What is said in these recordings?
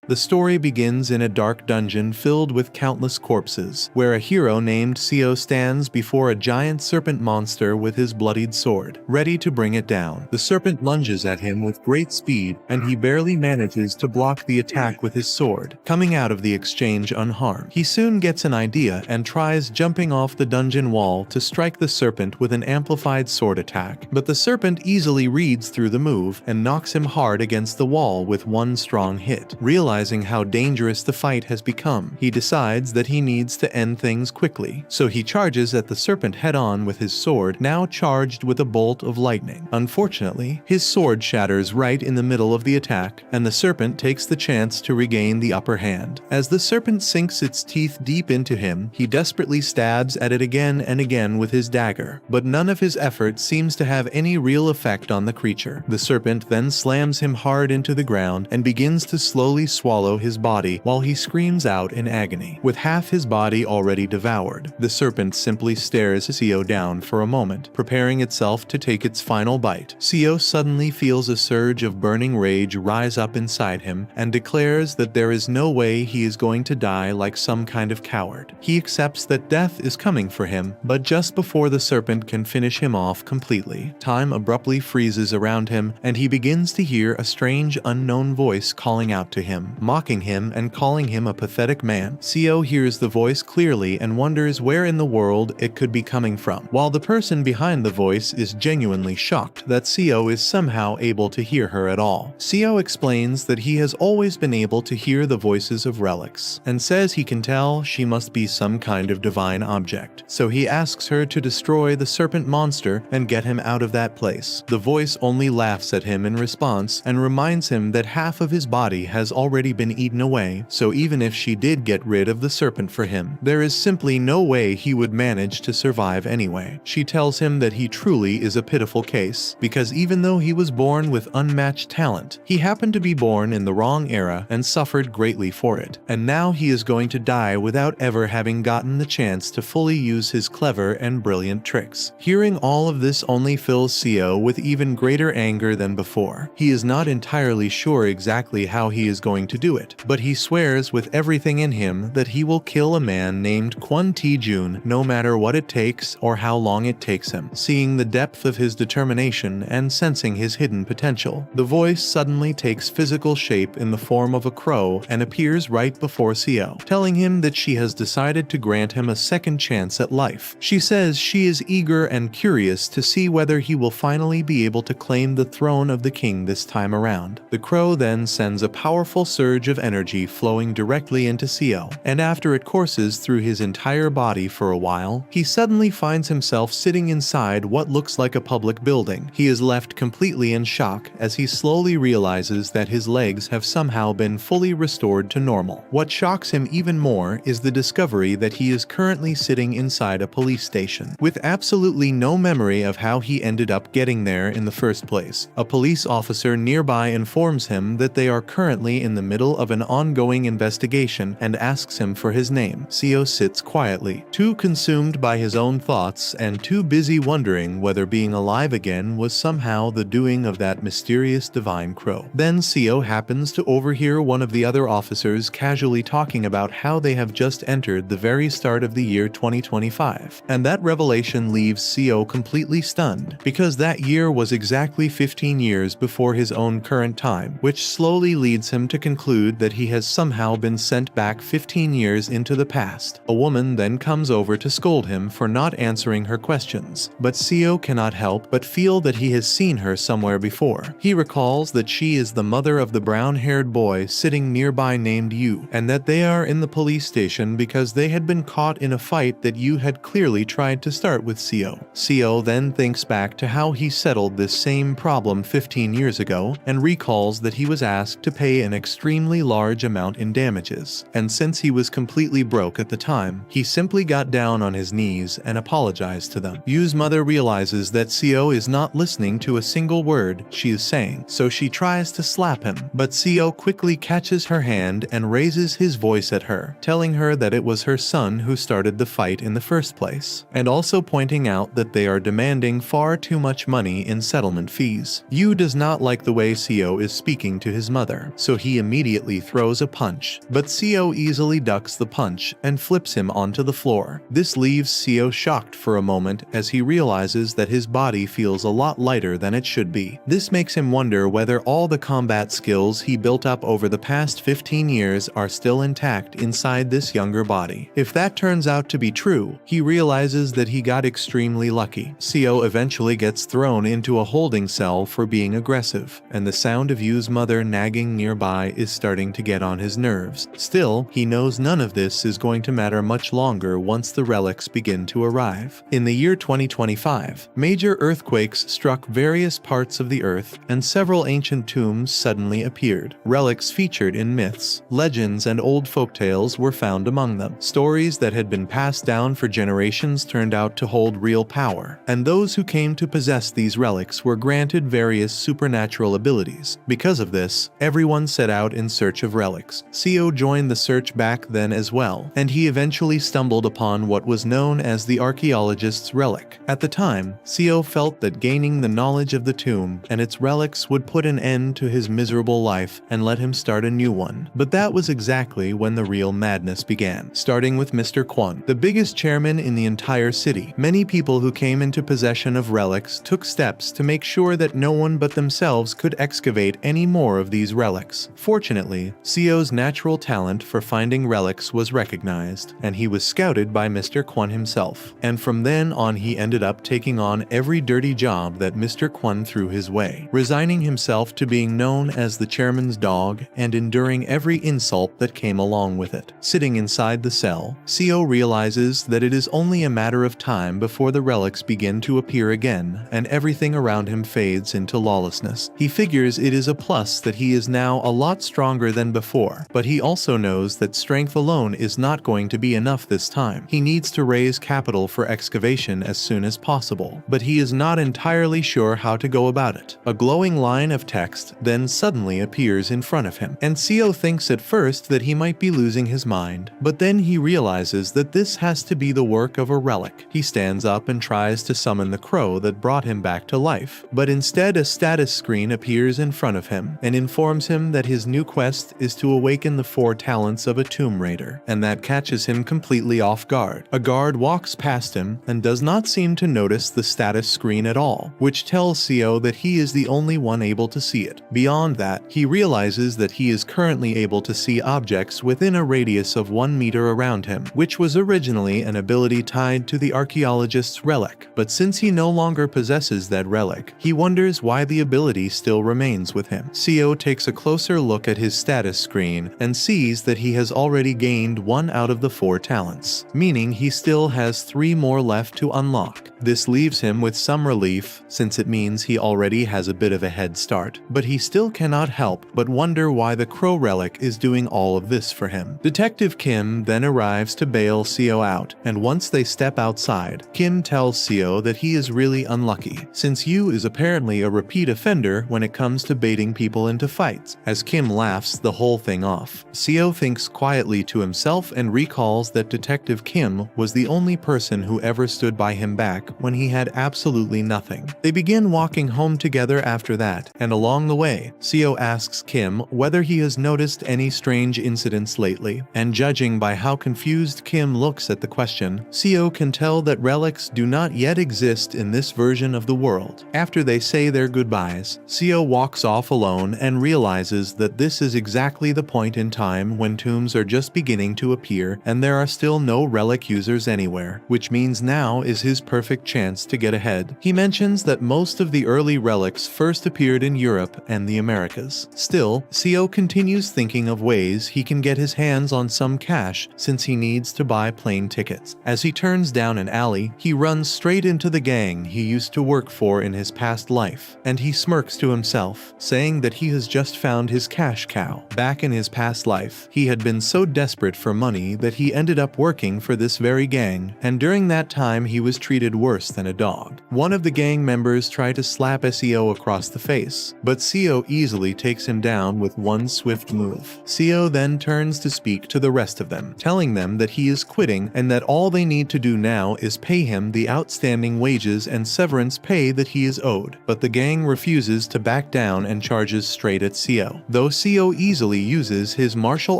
The story begins in a dark dungeon filled with countless corpses, where a hero named Seo stands before a giant serpent monster with his bloodied sword, ready to bring it down. The serpent lunges at him with great speed, and he barely manages to block the attack with his sword, coming out of the exchange unharmed. He soon gets an idea and tries jumping off the dungeon wall to strike the serpent with an amplified sword attack, but the serpent easily reads through the move and knocks him hard against the wall with one strong hit. Realizing how dangerous the fight has become, he decides that he needs to end things quickly, so he charges at the serpent head-on with his sword, now charged with a bolt of lightning. Unfortunately, his sword shatters right in the middle of the attack, and the serpent takes the chance to regain the upper hand. As the serpent sinks its teeth deep into him, he desperately stabs at it again and again with his dagger, but none of his effort seems to have any real effect on the creature. The serpent then slams him hard into the ground and begins to slowly swallow his body while he screams out in agony. With half his body already devoured, the serpent simply stares Seo down for a moment, preparing itself to take its final bite. Seo suddenly feels a surge of burning rage rise up inside him and declares that there is no way he is going to die like some kind of coward. He accepts that death is coming for him, but just before the serpent can finish him off completely, time abruptly freezes around him, and he begins to hear a strange unknown voice calling out to him, mocking him and calling him a pathetic man. Seo hears the voice clearly and wonders where in the world it could be coming from, while the person behind the voice is genuinely shocked that Seo is somehow able to hear her at all. Seo explains that he has always been able to hear the voices of relics, and says he can tell she must be some kind of divine object, so he asks her to destroy the serpent monster and get him out of that place. The voice only laughs at him in response and reminds him that half of his body has already been eaten away, so even if she did get rid of the serpent for him, there is simply no way he would manage to survive anyway. She tells him that he truly is a pitiful case, because even though he was born with unmatched talent, he happened to be born in the wrong era and suffered greatly for it, and now he is going to die without ever having gotten the chance to fully use his clever and brilliant tricks. Hearing all of this only fills Seo with even greater anger than before. He is not entirely sure exactly how he is going to do it, but he swears with everything in him that he will kill a man named Kwon Tae-joon no matter what it takes or how long it takes him. Seeing the depth of his determination and sensing his hidden potential, the voice suddenly takes physical shape in the form of a crow and appears right before Seo, telling him that she has decided to grant him a second chance at life. She says she is eager and curious to see whether he will finally be able to claim the throne of the king this time around. The crow then sends a powerful surge of energy flowing directly into Seo, and after it courses through his entire body for a while, he suddenly finds himself sitting inside what looks like a public building. He is left completely in shock as he slowly realizes that his legs have somehow been fully restored to normal. What shocks him even more is the discovery that he is currently sitting inside a police station, with absolutely no memory of how he ended up getting there in the first place. A police officer nearby informs him that they are currently in the middle of an ongoing investigation and asks him for his name. Seo sits quietly, too consumed by his own thoughts and too busy wondering whether being alive again was somehow the doing of that mysterious divine crow. Then Seo happens to overhear one of the other officers casually talking about how they have just entered the very start of the year 2025, and that revelation leaves Seo completely stunned, because that year was exactly 15 years before his own current time, which slowly leads him to conclude that he has somehow been sent back 15 years into the past. A woman then comes over to scold him for not answering her questions, but Seo cannot help but feel that he has seen her somewhere before. He recalls that she is the mother of the brown-haired boy sitting nearby named Yu, and that they are in the police station because they had been caught in a fight that Yu had clearly tried to start with Seo. Seo then thinks back to how he settled this same problem 15 years ago and recalls that he was asked to pay an extremely large amount in damages, and since he was completely broke at the time, he simply got down on his knees and apologized to them. Yu's mother realizes that Seo is not listening to a single word she is saying, so she tries to slap him, but Seo quickly catches her hand and raises his voice at her, telling her that it was her son who started the fight in the first place, and also pointing out that they are demanding far too much money in settlement fees. Yu does not like the way Seo is speaking to his mother, so he immediately immediately throws a punch, but Seo easily ducks the punch and flips him onto the floor. This leaves Seo shocked for a moment as he realizes that his body feels a lot lighter than it should be. This makes him wonder whether all the combat skills he built up over the past 15 years are still intact inside this younger body. If that turns out to be true, he realizes that he got extremely lucky. Seo eventually gets thrown into a holding cell for being aggressive, and the sound of Yu's mother nagging nearby is starting to get on his nerves. Still, he knows none of this is going to matter much longer once the relics begin to arrive. In the year 2025, major earthquakes struck various parts of the earth, and several ancient tombs suddenly appeared. Relics featured in myths, legends, and old folktales were found among them. Stories that had been passed down for generations turned out to hold real power, and those who came to possess these relics were granted various supernatural abilities. Because of this, everyone set out in search of relics. Seo joined the search back then as well, and he eventually stumbled upon what was known as the archaeologist's relic. At the time, Seo felt that gaining the knowledge of the tomb and its relics would put an end to his miserable life and let him start a new one. But that was exactly when the real madness began. Starting with Mr. Kwon, the biggest chairman in the entire city. Many people who came into possession of relics took steps to make sure that no one but themselves could excavate any more of these relics. Fortunately, Seo's natural talent for finding relics was recognized, and he was scouted by Mr. Kwon himself. And from then on he ended up taking on every dirty job that Mr. Kwon threw his way, resigning himself to being known as the chairman's dog and enduring every insult that came along with it. Sitting inside the cell, Seo realizes that it is only a matter of time before the relics begin to appear again and everything around him fades into lawlessness. He figures it is a plus that he is now a lot stronger than before, but he also knows that strength alone is not going to be enough this time. He needs to raise capital for excavation as soon as possible, but he is not entirely sure how to go about it. A glowing line of text then suddenly appears in front of him, and Seo thinks at first that he might be losing his mind, but then he realizes that this has to be the work of a relic. He stands up and tries to summon the crow that brought him back to life, but instead a status screen appears in front of him and informs him that his new quest is to awaken the 4 talents of a tomb raider, and that catches him completely off guard. A guard walks past him and does not seem to notice the status screen at all, which tells Seo that he is the only one able to see it. Beyond that, he realizes that he is currently able to see objects within a radius of 1 meter around him, which was originally an ability tied to the archaeologist's relic. But since he no longer possesses that relic, he wonders why the ability still remains with him. Seo takes a closer look at his status screen and sees that he has already gained 1 out of the 4 talents, meaning he still has 3 more left to unlock. This leaves him with some relief, since it means he already has a bit of a head start, but he still cannot help but wonder why the crow relic is doing all of this for him. Detective Kim then arrives to bail Seo out, and once they step outside, Kim tells Seo that he is really unlucky, since Yu is apparently a repeat offender when it comes to baiting people into fights. As Kim laughs the whole thing off, Seo thinks quietly to himself and recalls that Detective Kim was the only person who ever stood by him back when he had absolutely nothing. They begin walking home together after that, and along the way, Seo asks Kim whether he has noticed any strange incidents lately, and judging by how confused Kim looks at the question, Seo can tell that relics do not yet exist in this version of the world. After they say their goodbyes, Seo walks off alone and realizes that this is exactly the point in time when tombs are just beginning to appear and there are still no relic users anywhere, which means now is his perfect chance to get ahead. He mentions that most of the early relics first appeared in Europe and the Americas. Still, Seo continues thinking of ways he can get his hands on some cash since he needs to buy plane tickets. As he turns down an alley, he runs straight into the gang he used to work for in his past life, and he smirks to himself, saying that he has just found his cash cow. Back in his past life, he had been so desperate for money that he ended up working for this very gang, and during that time he was treated worse than a dog. One of the gang members tried to slap Seo across the face, but Seo easily takes him down with one swift move. Seo then turns to speak to the rest of them, telling them that he is quitting and that all they need to do now is pay him the outstanding wages and severance pay that he is owed. But the gang refuses to back down and charges straight at Seo. Though Seo Seo easily uses his martial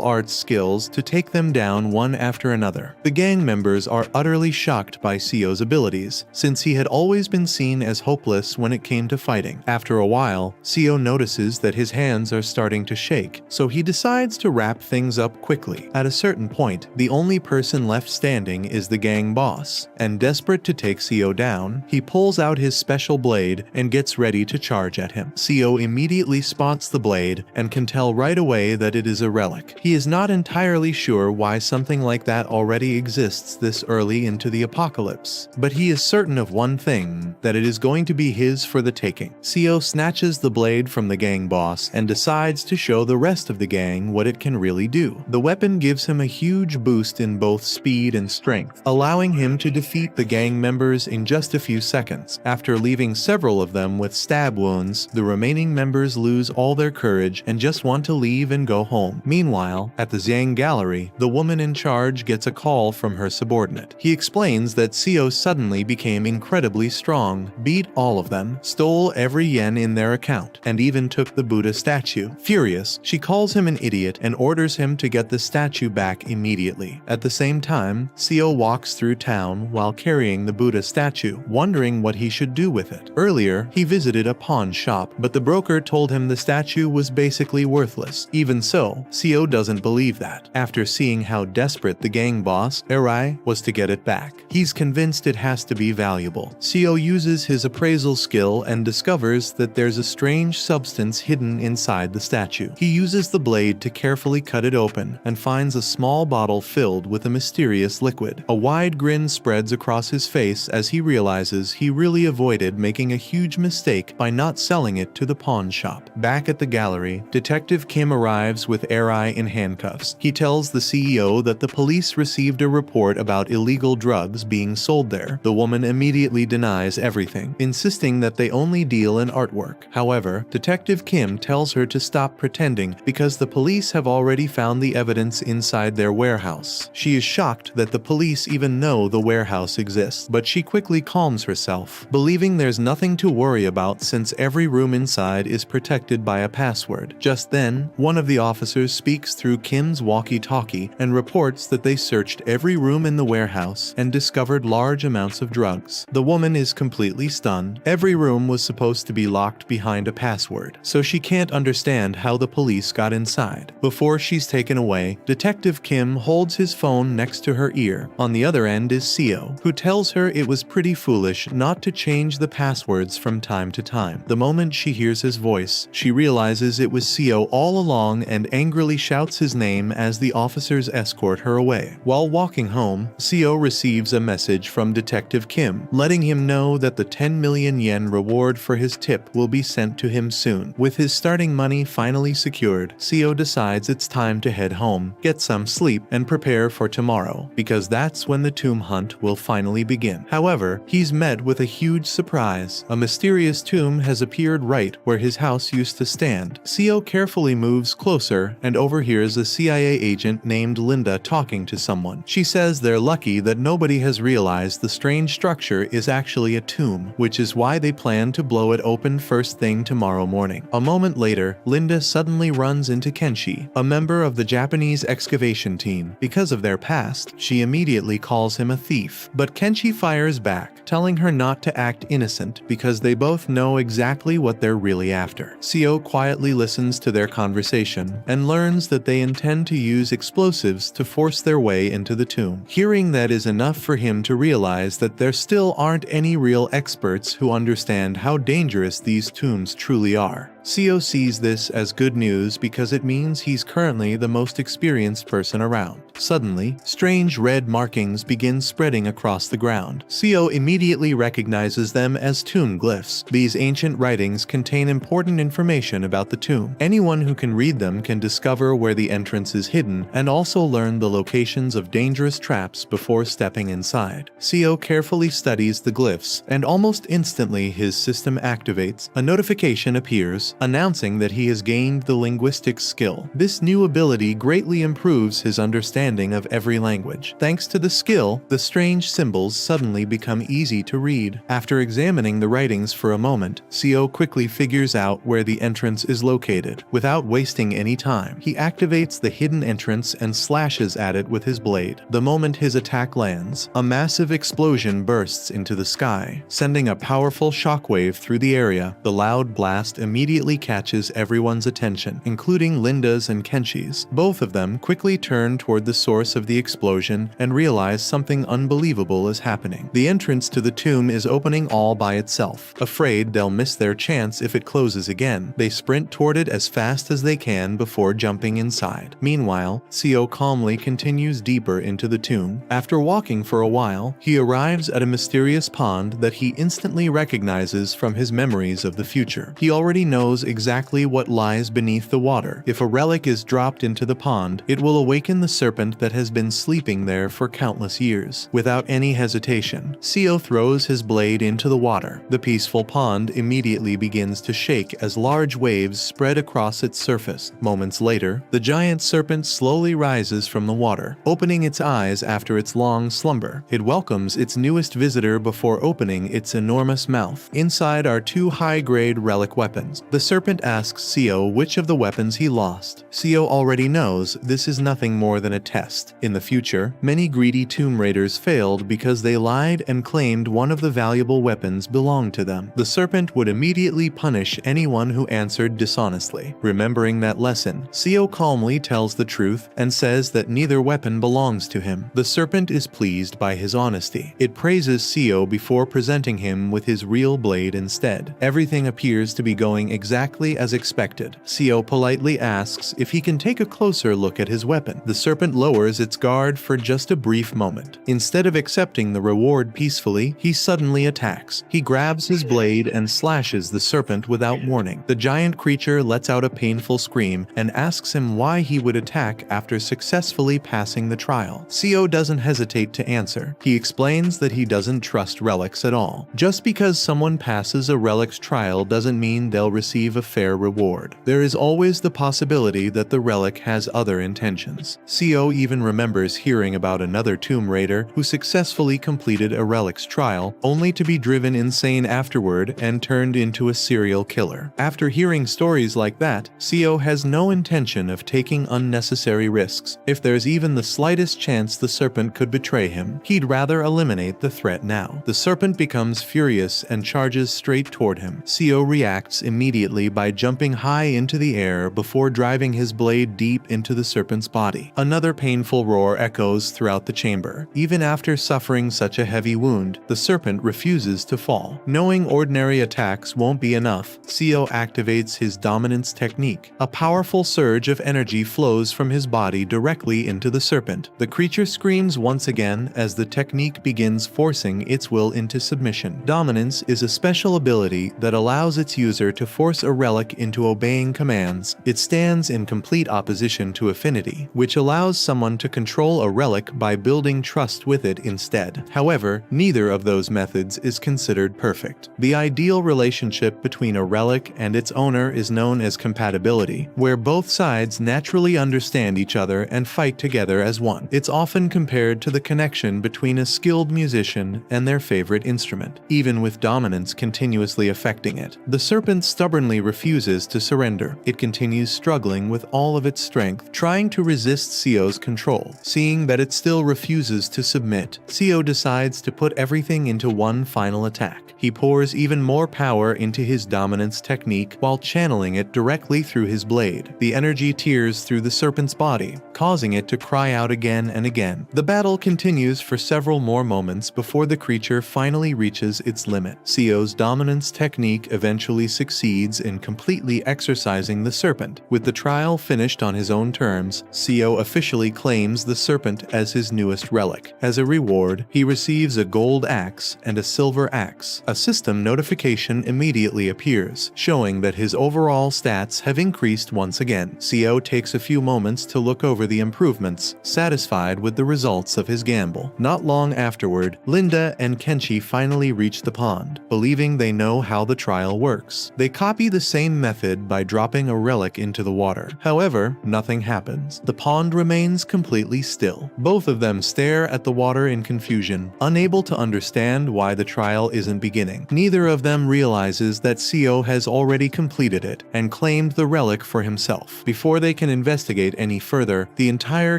arts skills to take them down one after another. The gang members are utterly shocked by Seo's abilities, since he had always been seen as hopeless when it came to fighting. After a while, Seo notices that his hands are starting to shake, so he decides to wrap things up quickly. At a certain point, the only person left standing is the gang boss, and desperate to take Seo down, he pulls out his special blade and gets ready to charge at him. Seo immediately spots the blade and can tell right away that it is a relic. He is not entirely sure why something like that already exists this early into the apocalypse, but he is certain of one thing, that it is going to be his for the taking. Seo snatches the blade from the gang boss and decides to show the rest of the gang what it can really do. The weapon gives him a huge boost in both speed and strength, allowing him to defeat the gang members in just a few seconds. After leaving several of them with stab wounds, the remaining members lose all their courage and just want to leave and go home. Meanwhile, at the Zhang Gallery, the woman in charge gets a call from her subordinate. He explains that Seo suddenly became incredibly strong, beat all of them, stole every yen in their account, and even took the Buddha statue. Furious, she calls him an idiot and orders him to get the statue back immediately. At the same time, Seo walks through town while carrying the Buddha statue, wondering what he should do with it. Earlier, he visited a pawn shop, but the broker told him the statue was basically worthless. Even so, Seo doesn't believe that. After seeing how desperate the gang boss, Erai, was to get it back, he's convinced it has to be valuable. Seo uses his appraisal skill and discovers that there's a strange substance hidden inside the statue. He uses the blade to carefully cut it open and finds a small bottle filled with a mysterious liquid. A wide grin spreads across his face as he realizes he really avoided making a huge mistake by not selling it to the pawn shop. Back at the gallery, Detective Kim arrives with Erai in handcuffs. He tells the CEO that the police received a report about illegal drugs being sold there. The woman immediately denies everything, insisting that they only deal in artwork. However, Detective Kim tells her to stop pretending because the police have already found the evidence inside their warehouse. She is shocked that the police even know the warehouse exists, but she quickly calms herself, believing there's nothing to worry about since every room inside is protected by a password. Just then, one of the officers speaks through Kim's walkie-talkie and reports that they searched every room in the warehouse and discovered large amounts of drugs. The woman is completely stunned. Every room was supposed to be locked behind a password, so she can't understand how the police got inside. Before she's taken away, Detective Kim holds his phone next to her ear. On the other end is Seo, who tells her it was pretty foolish not to change the passwords from time to time. The moment she hears his voice, she realizes it was Seo all along and angrily shouts his name as the officers escort her away. While walking home, Seo receives a message from Detective Kim, letting him know that the 10 million yen reward for his tip will be sent to him soon. With his starting money finally secured, Seo decides it's time to head home, get some sleep, and prepare for tomorrow, because that's when the tomb hunt will finally begin. However, he's met with a huge surprise. A mysterious tomb has appeared right where his house used to stand. Seo carefully moves closer and overhears a CIA agent named Linda talking to someone. She says they're lucky that nobody has realized the strange structure is actually a tomb, which is why they plan to blow it open first thing tomorrow morning. A moment later, Linda suddenly runs into Kenshi, a member of the Japanese excavation team. Because of their past, she immediately calls him a thief, but Kenshi fires back, telling her not to act innocent because they both know exactly what they're really after. Seo quietly listens to their conversation and learns that they intend to use explosives to force their way into the tomb. Hearing that is enough for him to realize that there still aren't any real experts who understand how dangerous these tombs truly are. Seo sees this as good news because it means he's currently the most experienced person around. Suddenly, strange red markings begin spreading across the ground. Seo immediately recognizes them as tomb glyphs. These ancient writings contain important information about the tomb. Anyone who can read them can discover where the entrance is hidden and also learn the locations of dangerous traps before stepping inside. Seo carefully studies the glyphs, and almost instantly his system activates. A notification appears, announcing that he has gained the linguistics skill. This new ability greatly improves his understanding understanding of every language. Thanks to the skill, the strange symbols suddenly become easy to read. After examining the writings for a moment, Seo quickly figures out where the entrance is located. Without wasting any time, he activates the hidden entrance and slashes at it with his blade. The moment his attack lands, a massive explosion bursts into the sky, sending a powerful shockwave through the area. The loud blast immediately catches everyone's attention, including Linda's and Kenshi's. Both of them quickly turn toward the source of the explosion and realize something unbelievable is happening. The entrance to the tomb is opening all by itself. Afraid they'll miss their chance if it closes again, they sprint toward it as fast as they can before jumping inside. Meanwhile, Seo calmly continues deeper into the tomb. After walking for a while, he arrives at a mysterious pond that he instantly recognizes from his memories of the future. He already knows exactly what lies beneath the water. If a relic is dropped into the pond, it will awaken the serpent that has been sleeping there for countless years. Without any hesitation, Seo throws his blade into the water. The peaceful pond immediately begins to shake as large waves spread across its surface. Moments later, the giant serpent slowly rises from the water, opening its eyes after its long slumber. It welcomes its newest visitor before opening its enormous mouth. Inside are two high-grade relic weapons. The serpent asks Seo which of the weapons he lost. Seo already knows this is nothing more than a test. In the future, many greedy tomb raiders failed because they lied and claimed one of the valuable weapons belonged to them. The serpent would immediately punish anyone who answered dishonestly. Remembering that lesson, Seo calmly tells the truth and says that neither weapon belongs to him. The serpent is pleased by his honesty. It praises Seo before presenting him with his real blade instead. Everything appears to be going exactly as expected. Seo politely asks if he can take a closer look at his weapon. The serpent lowers its guard for just a brief moment. Instead of accepting the reward peacefully, he suddenly attacks. He grabs his blade and slashes the serpent without warning. The giant creature lets out a painful scream and asks him why he would attack after successfully passing the trial. Seo doesn't hesitate to answer. He explains that he doesn't trust relics at all. Just because someone passes a relic's trial doesn't mean they'll receive a fair reward. There is always the possibility that the relic has other intentions. Seo even remembers hearing about another tomb raider who successfully completed a relic's trial, only to be driven insane afterward and turned into a serial killer. After hearing stories like that, Seo has no intention of taking unnecessary risks. If there's even the slightest chance the serpent could betray him, he'd rather eliminate the threat now. The serpent becomes furious and charges straight toward him. Seo reacts immediately by jumping high into the air before driving his blade deep into the serpent's body. Another painful roar echoes throughout the chamber. Even after suffering such a heavy wound, the serpent refuses to fall. Knowing ordinary attacks won't be enough, Seo activates his dominance technique. A powerful surge of energy flows from his body directly into the serpent. The creature screams once again as the technique begins forcing its will into submission. Dominance is a special ability that allows its user to force a relic into obeying commands. It stands in complete opposition to affinity, which allows someone to control a relic by building trust with it instead. However, neither of those methods is considered perfect. The ideal relationship between a relic and its owner is known as compatibility, where both sides naturally understand each other and fight together as one. It's often compared to the connection between a skilled musician and their favorite instrument, even with dominance continuously affecting it. The serpent stubbornly refuses to surrender. It continues struggling with all of its strength, trying to resist Seo's control. Seeing that it still refuses to submit, Seo decides to put everything into one final attack. He pours even more power into his dominance technique while channeling it directly through his blade. The energy tears through the serpent's body, causing it to cry out again and again. The battle continues for several more moments before the creature finally reaches its limit. Seo's dominance technique eventually succeeds in completely exorcising the serpent. With the trial finished on his own terms, Seo officially claims the serpent as his newest relic. As a reward, he receives a gold axe and a silver axe. A system notification immediately appears, showing that his overall stats have increased once again. Seo takes a few moments to look over the improvements, satisfied with the results of his gamble. Not long afterward, Linda and Kenshi finally reach the pond, believing they know how the trial works. They copy the same method by dropping a relic into the water. However, nothing happens. The pond remains remains completely still. Both of them stare at the water in confusion, unable to understand why the trial isn't beginning. Neither of them realizes that Seo has already completed it and claimed the relic for himself. Before they can investigate any further, the entire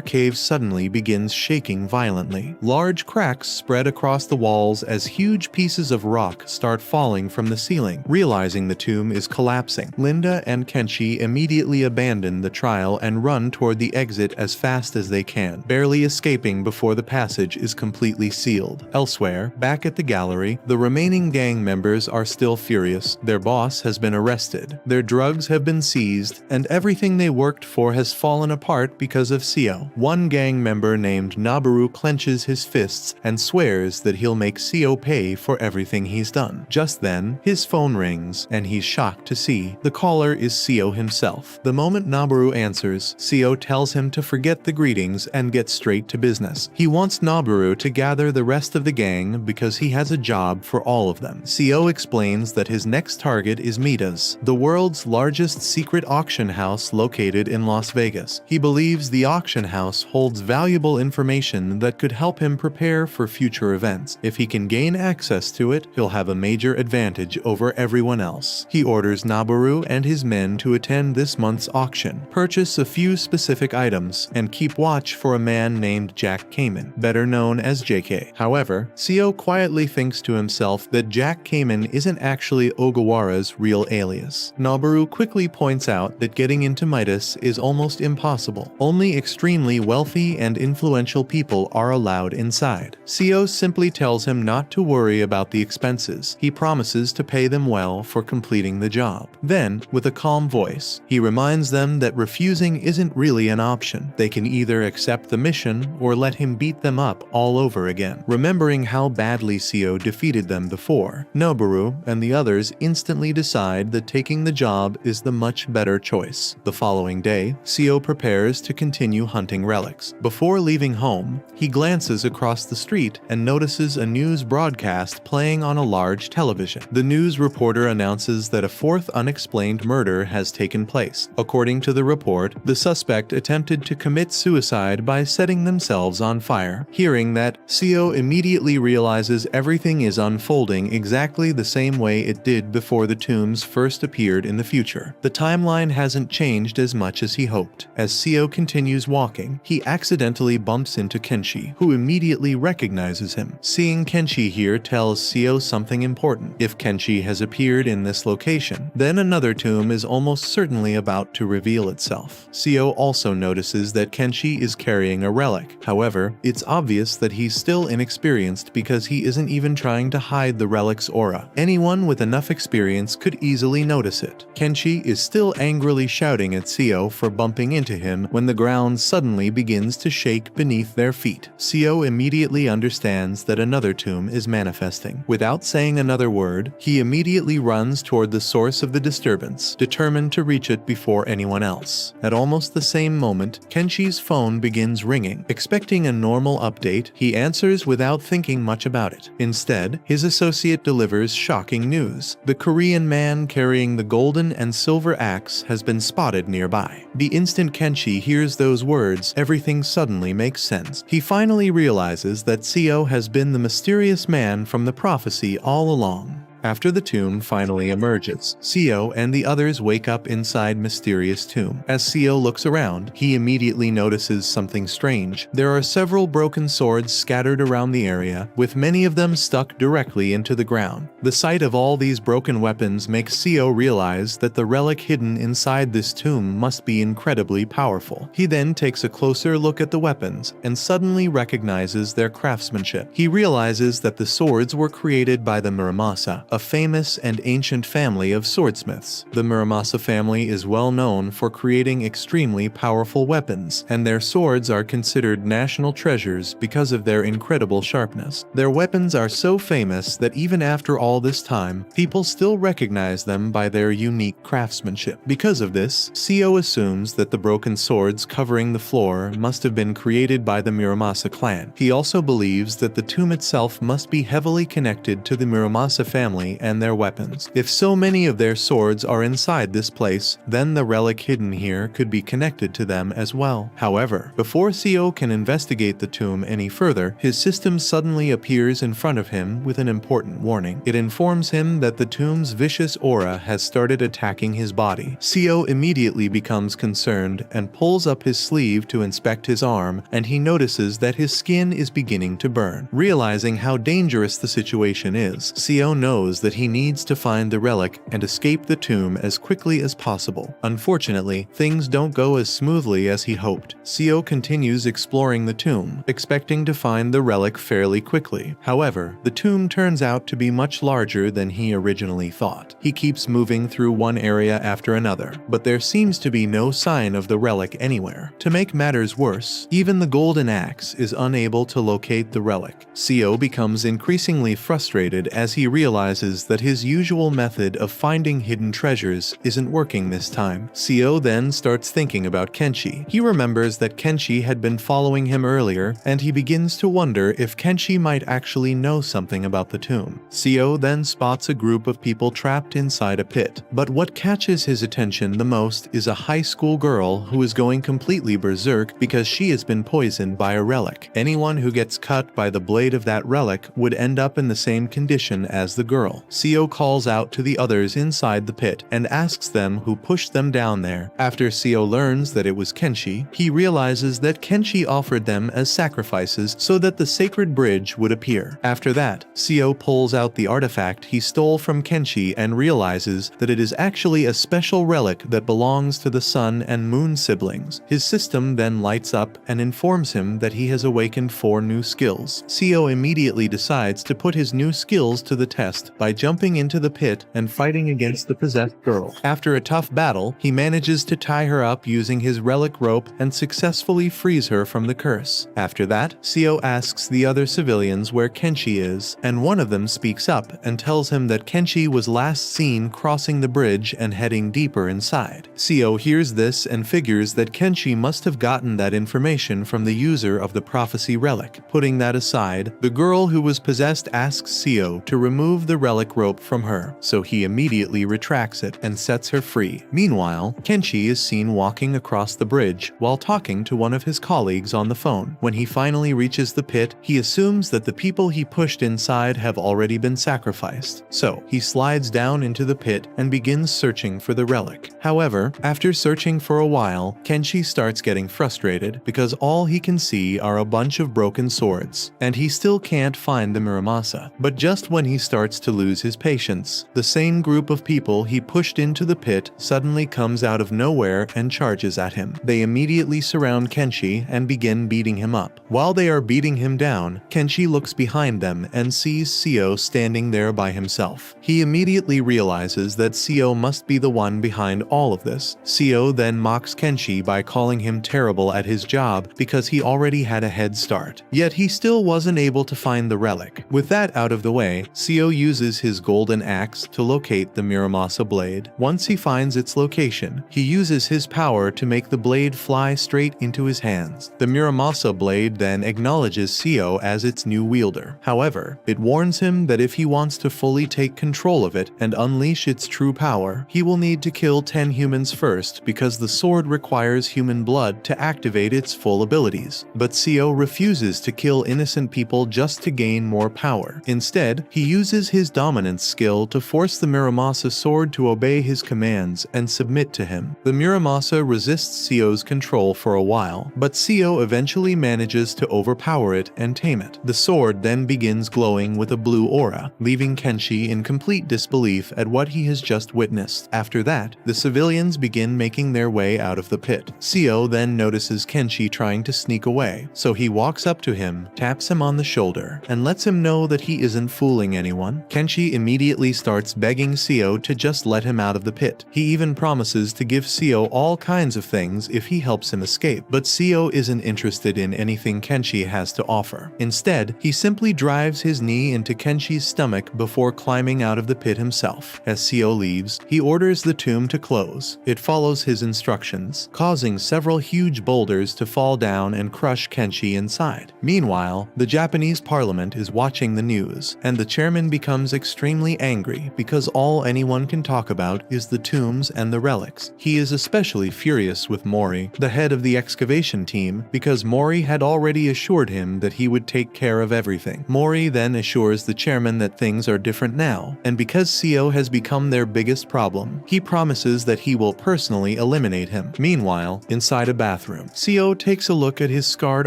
cave suddenly begins shaking violently. Large cracks spread across the walls as huge pieces of rock start falling from the ceiling. Realizing the tomb is collapsing, Linda and Kenshi immediately abandon the trial and run toward the exit as fast as they can, barely escaping before the passage is completely sealed. Elsewhere, back at the gallery, the remaining gang members are still furious. Their boss has been arrested, their drugs have been seized, and everything they worked for has fallen apart because of Seo. One gang member named Noboru clenches his fists and swears that he'll make Seo pay for everything he's done. Just then, his phone rings, and he's shocked to see the caller is Seo himself. The moment Noboru answers, Seo tells him to forget the greetings and get straight to business. He wants Noboru to gather the rest of the gang because he has a job for all of them. Seo explains that his next target is Mida's, the world's largest secret auction house located in Las Vegas. He believes the auction house holds valuable information that could help him prepare for future events. If he can gain access to it, he'll have a major advantage over everyone else. He orders Noboru and his men to attend this month's auction, purchase a few specific items, and keep watch for a man named Jack Kamen, better known as JK. However, Seo quietly thinks to himself that Jack Kamen isn't actually Ogawara's real alias. Noboru quickly points out that getting into Midas is almost impossible. Only extremely wealthy and influential people are allowed inside. Seo simply tells him not to worry about the expenses. He promises to pay them well for completing the job. Then, with a calm voice, he reminds them that refusing isn't really an option. They can either accept the mission or let him beat them up all over again. Remembering how badly Seo defeated them before, Noboru and the others instantly decide that taking the job is the much better choice. The following day, Seo prepares to continue hunting relics. Before leaving home, he glances across the street and notices a news broadcast playing on a large television. The news reporter announces that a fourth unexplained murder has taken place. According to the report, the suspect attempted to commit suicide by setting themselves on fire. Hearing that, Seo immediately realizes everything is unfolding exactly the same way it did before the tombs first appeared in the future. The timeline hasn't changed as much as he hoped. As Seo continues walking, he accidentally bumps into Kenshi, who immediately recognizes him. Seeing Kenshi here tells Seo something important. If Kenshi has appeared in this location, then another tomb is almost certainly about to reveal itself. Seo also notices that Kenshi is carrying a relic. However, it's obvious that he's still inexperienced because he isn't even trying to hide the relic's aura. Anyone with enough experience could easily notice it. Kenshi is still angrily shouting at Seo for bumping into him when the ground suddenly begins to shake beneath their feet. Seo immediately understands that another tomb is manifesting. Without saying another word, he immediately runs toward the source of the disturbance, determined to reach it before anyone else. At almost the same moment, Kenshi's phone begins ringing. Expecting a normal update, he answers without thinking much about it. Instead, his associate delivers shocking news. The Korean man carrying the golden and silver axe has been spotted nearby. The instant Kenshi hears those words, everything suddenly makes sense. He finally realizes that Seo has been the mysterious man from the prophecy all along. After the tomb finally emerges, Seo and the others wake up inside mysterious tomb. As Seo looks around, he immediately notices something strange. There are several broken swords scattered around the area, with many of them stuck directly into the ground. The sight of all these broken weapons makes Seo realize that the relic hidden inside this tomb must be incredibly powerful. He then takes a closer look at the weapons and suddenly recognizes their craftsmanship. He realizes that the swords were created by the Muramasa, a famous and ancient family of swordsmiths. The Muramasa family is well known for creating extremely powerful weapons, and their swords are considered national treasures because of their incredible sharpness. Their weapons are so famous that even after all this time, people still recognize them by their unique craftsmanship. Because of this, Seo assumes that the broken swords covering the floor must have been created by the Muramasa clan. He also believes that the tomb itself must be heavily connected to the Muramasa family family and their weapons. If so many of their swords are inside this place, then the relic hidden here could be connected to them as well. However, before Seo can investigate the tomb any further, his system suddenly appears in front of him with an important warning. It informs him that the tomb's vicious aura has started attacking his body. Seo immediately becomes concerned and pulls up his sleeve to inspect his arm, and he notices that his skin is beginning to burn. Realizing how dangerous the situation is, Seo knows that he needs to find the relic and escape the tomb as quickly as possible. Unfortunately, things don't go as smoothly as he hoped. Seo continues exploring the tomb, expecting to find the relic fairly quickly. However, the tomb turns out to be much larger than he originally thought. He keeps moving through one area after another, but there seems to be no sign of the relic anywhere. To make matters worse, even the golden axe is unable to locate the relic. Seo becomes increasingly frustrated as he realizes that his usual method of finding hidden treasures isn't working this time. Seo then starts thinking about Kenshi. He remembers that Kenshi had been following him earlier, and he begins to wonder if Kenshi might actually know something about the tomb. Seo then spots a group of people trapped inside a pit, but what catches his attention the most is a high school girl who is going completely berserk because she has been poisoned by a relic. Anyone who gets cut by the blade of that relic would end up in the same condition as the girl. Seo calls out to the others inside the pit and asks them who pushed them down there. After Seo learns that it was Kenshi, he realizes that Kenshi offered them as sacrifices so that the sacred bridge would appear. After that, Seo pulls out the artifact he stole from Kenshi and realizes that it is actually a special relic that belongs to the Sun and Moon siblings. His system then lights up and informs him that he has awakened 4 new skills. Seo immediately decides to put his new skills to the test by jumping into the pit and fighting against the possessed girl. After a tough battle, he manages to tie her up using his relic rope and successfully frees her from the curse. After that, Seo asks the other civilians where Kenshi is, and one of them speaks up and tells him that Kenshi was last seen crossing the bridge and heading deeper inside. Seo hears this and figures that Kenshi must have gotten that information from the user of the prophecy relic. Putting that aside, the girl who was possessed asks Seo to remove the relic rope from her, so he immediately retracts it and sets her free. Meanwhile, Kenshi is seen walking across the bridge while talking to one of his colleagues on the phone. When he finally reaches the pit, he assumes that the people he pushed inside have already been sacrificed, so he slides down into the pit and begins searching for the relic. However, after searching for a while, Kenshi starts getting frustrated because all he can see are a bunch of broken swords, and he still can't find the Muramasa. But just when he starts to lose his patience, the same group of people he pushed into the pit suddenly comes out of nowhere and charges at him. They immediately surround Kenshi and begin beating him up. While they are beating him down, Kenshi looks behind them and sees Seo standing there by himself. He immediately realizes that Seo must be the one behind all of this. Seo then mocks Kenshi by calling him terrible at his job because he already had a head start. Yet he still wasn't able to find the relic. With that out of the way, Seo uses his golden axe to locate the Muramasa blade. Once he finds its location, he uses his power to make the blade fly straight into his hands. The Muramasa blade then acknowledges Seo as its new wielder. However, it warns him that if he wants to fully take control of it and unleash its true power, he will need to kill 10 humans first because the sword requires human blood to activate its full abilities. But Seo refuses to kill innocent people just to gain more power. Instead, he uses his dominance skill to force the Muramasa sword to obey his commands and submit to him. The Muramasa resists Seo's control for a while, but Seo eventually manages to overpower it and tame it. The sword then begins glowing with a blue aura, leaving Kenshi in complete disbelief at what he has just witnessed. After that, the civilians begin making their way out of the pit. Seo then notices Kenshi trying to sneak away, so he walks up to him, taps him on the shoulder, and lets him know that he isn't fooling anyone. Kenshi immediately starts begging Seo to just let him out of the pit. He even promises to give Seo all kinds of things if he helps him escape, but Seo isn't interested in anything Kenshi has to offer. Instead, he simply drives his knee into Kenshi's stomach before climbing out of the pit himself. As Seo leaves, he orders the tomb to close. It follows his instructions, causing several huge boulders to fall down and crush Kenshi inside. Meanwhile, the Japanese parliament is watching the news, and the chairman becomes becomes extremely angry because all anyone can talk about is the tombs and the relics. He is especially furious with Mori, the head of the excavation team, because Mori had already assured him that he would take care of everything. Mori then assures the chairman that things are different now, and because Seo has become their biggest problem, he promises that he will personally eliminate him. Meanwhile, inside a bathroom, Seo takes a look at his scarred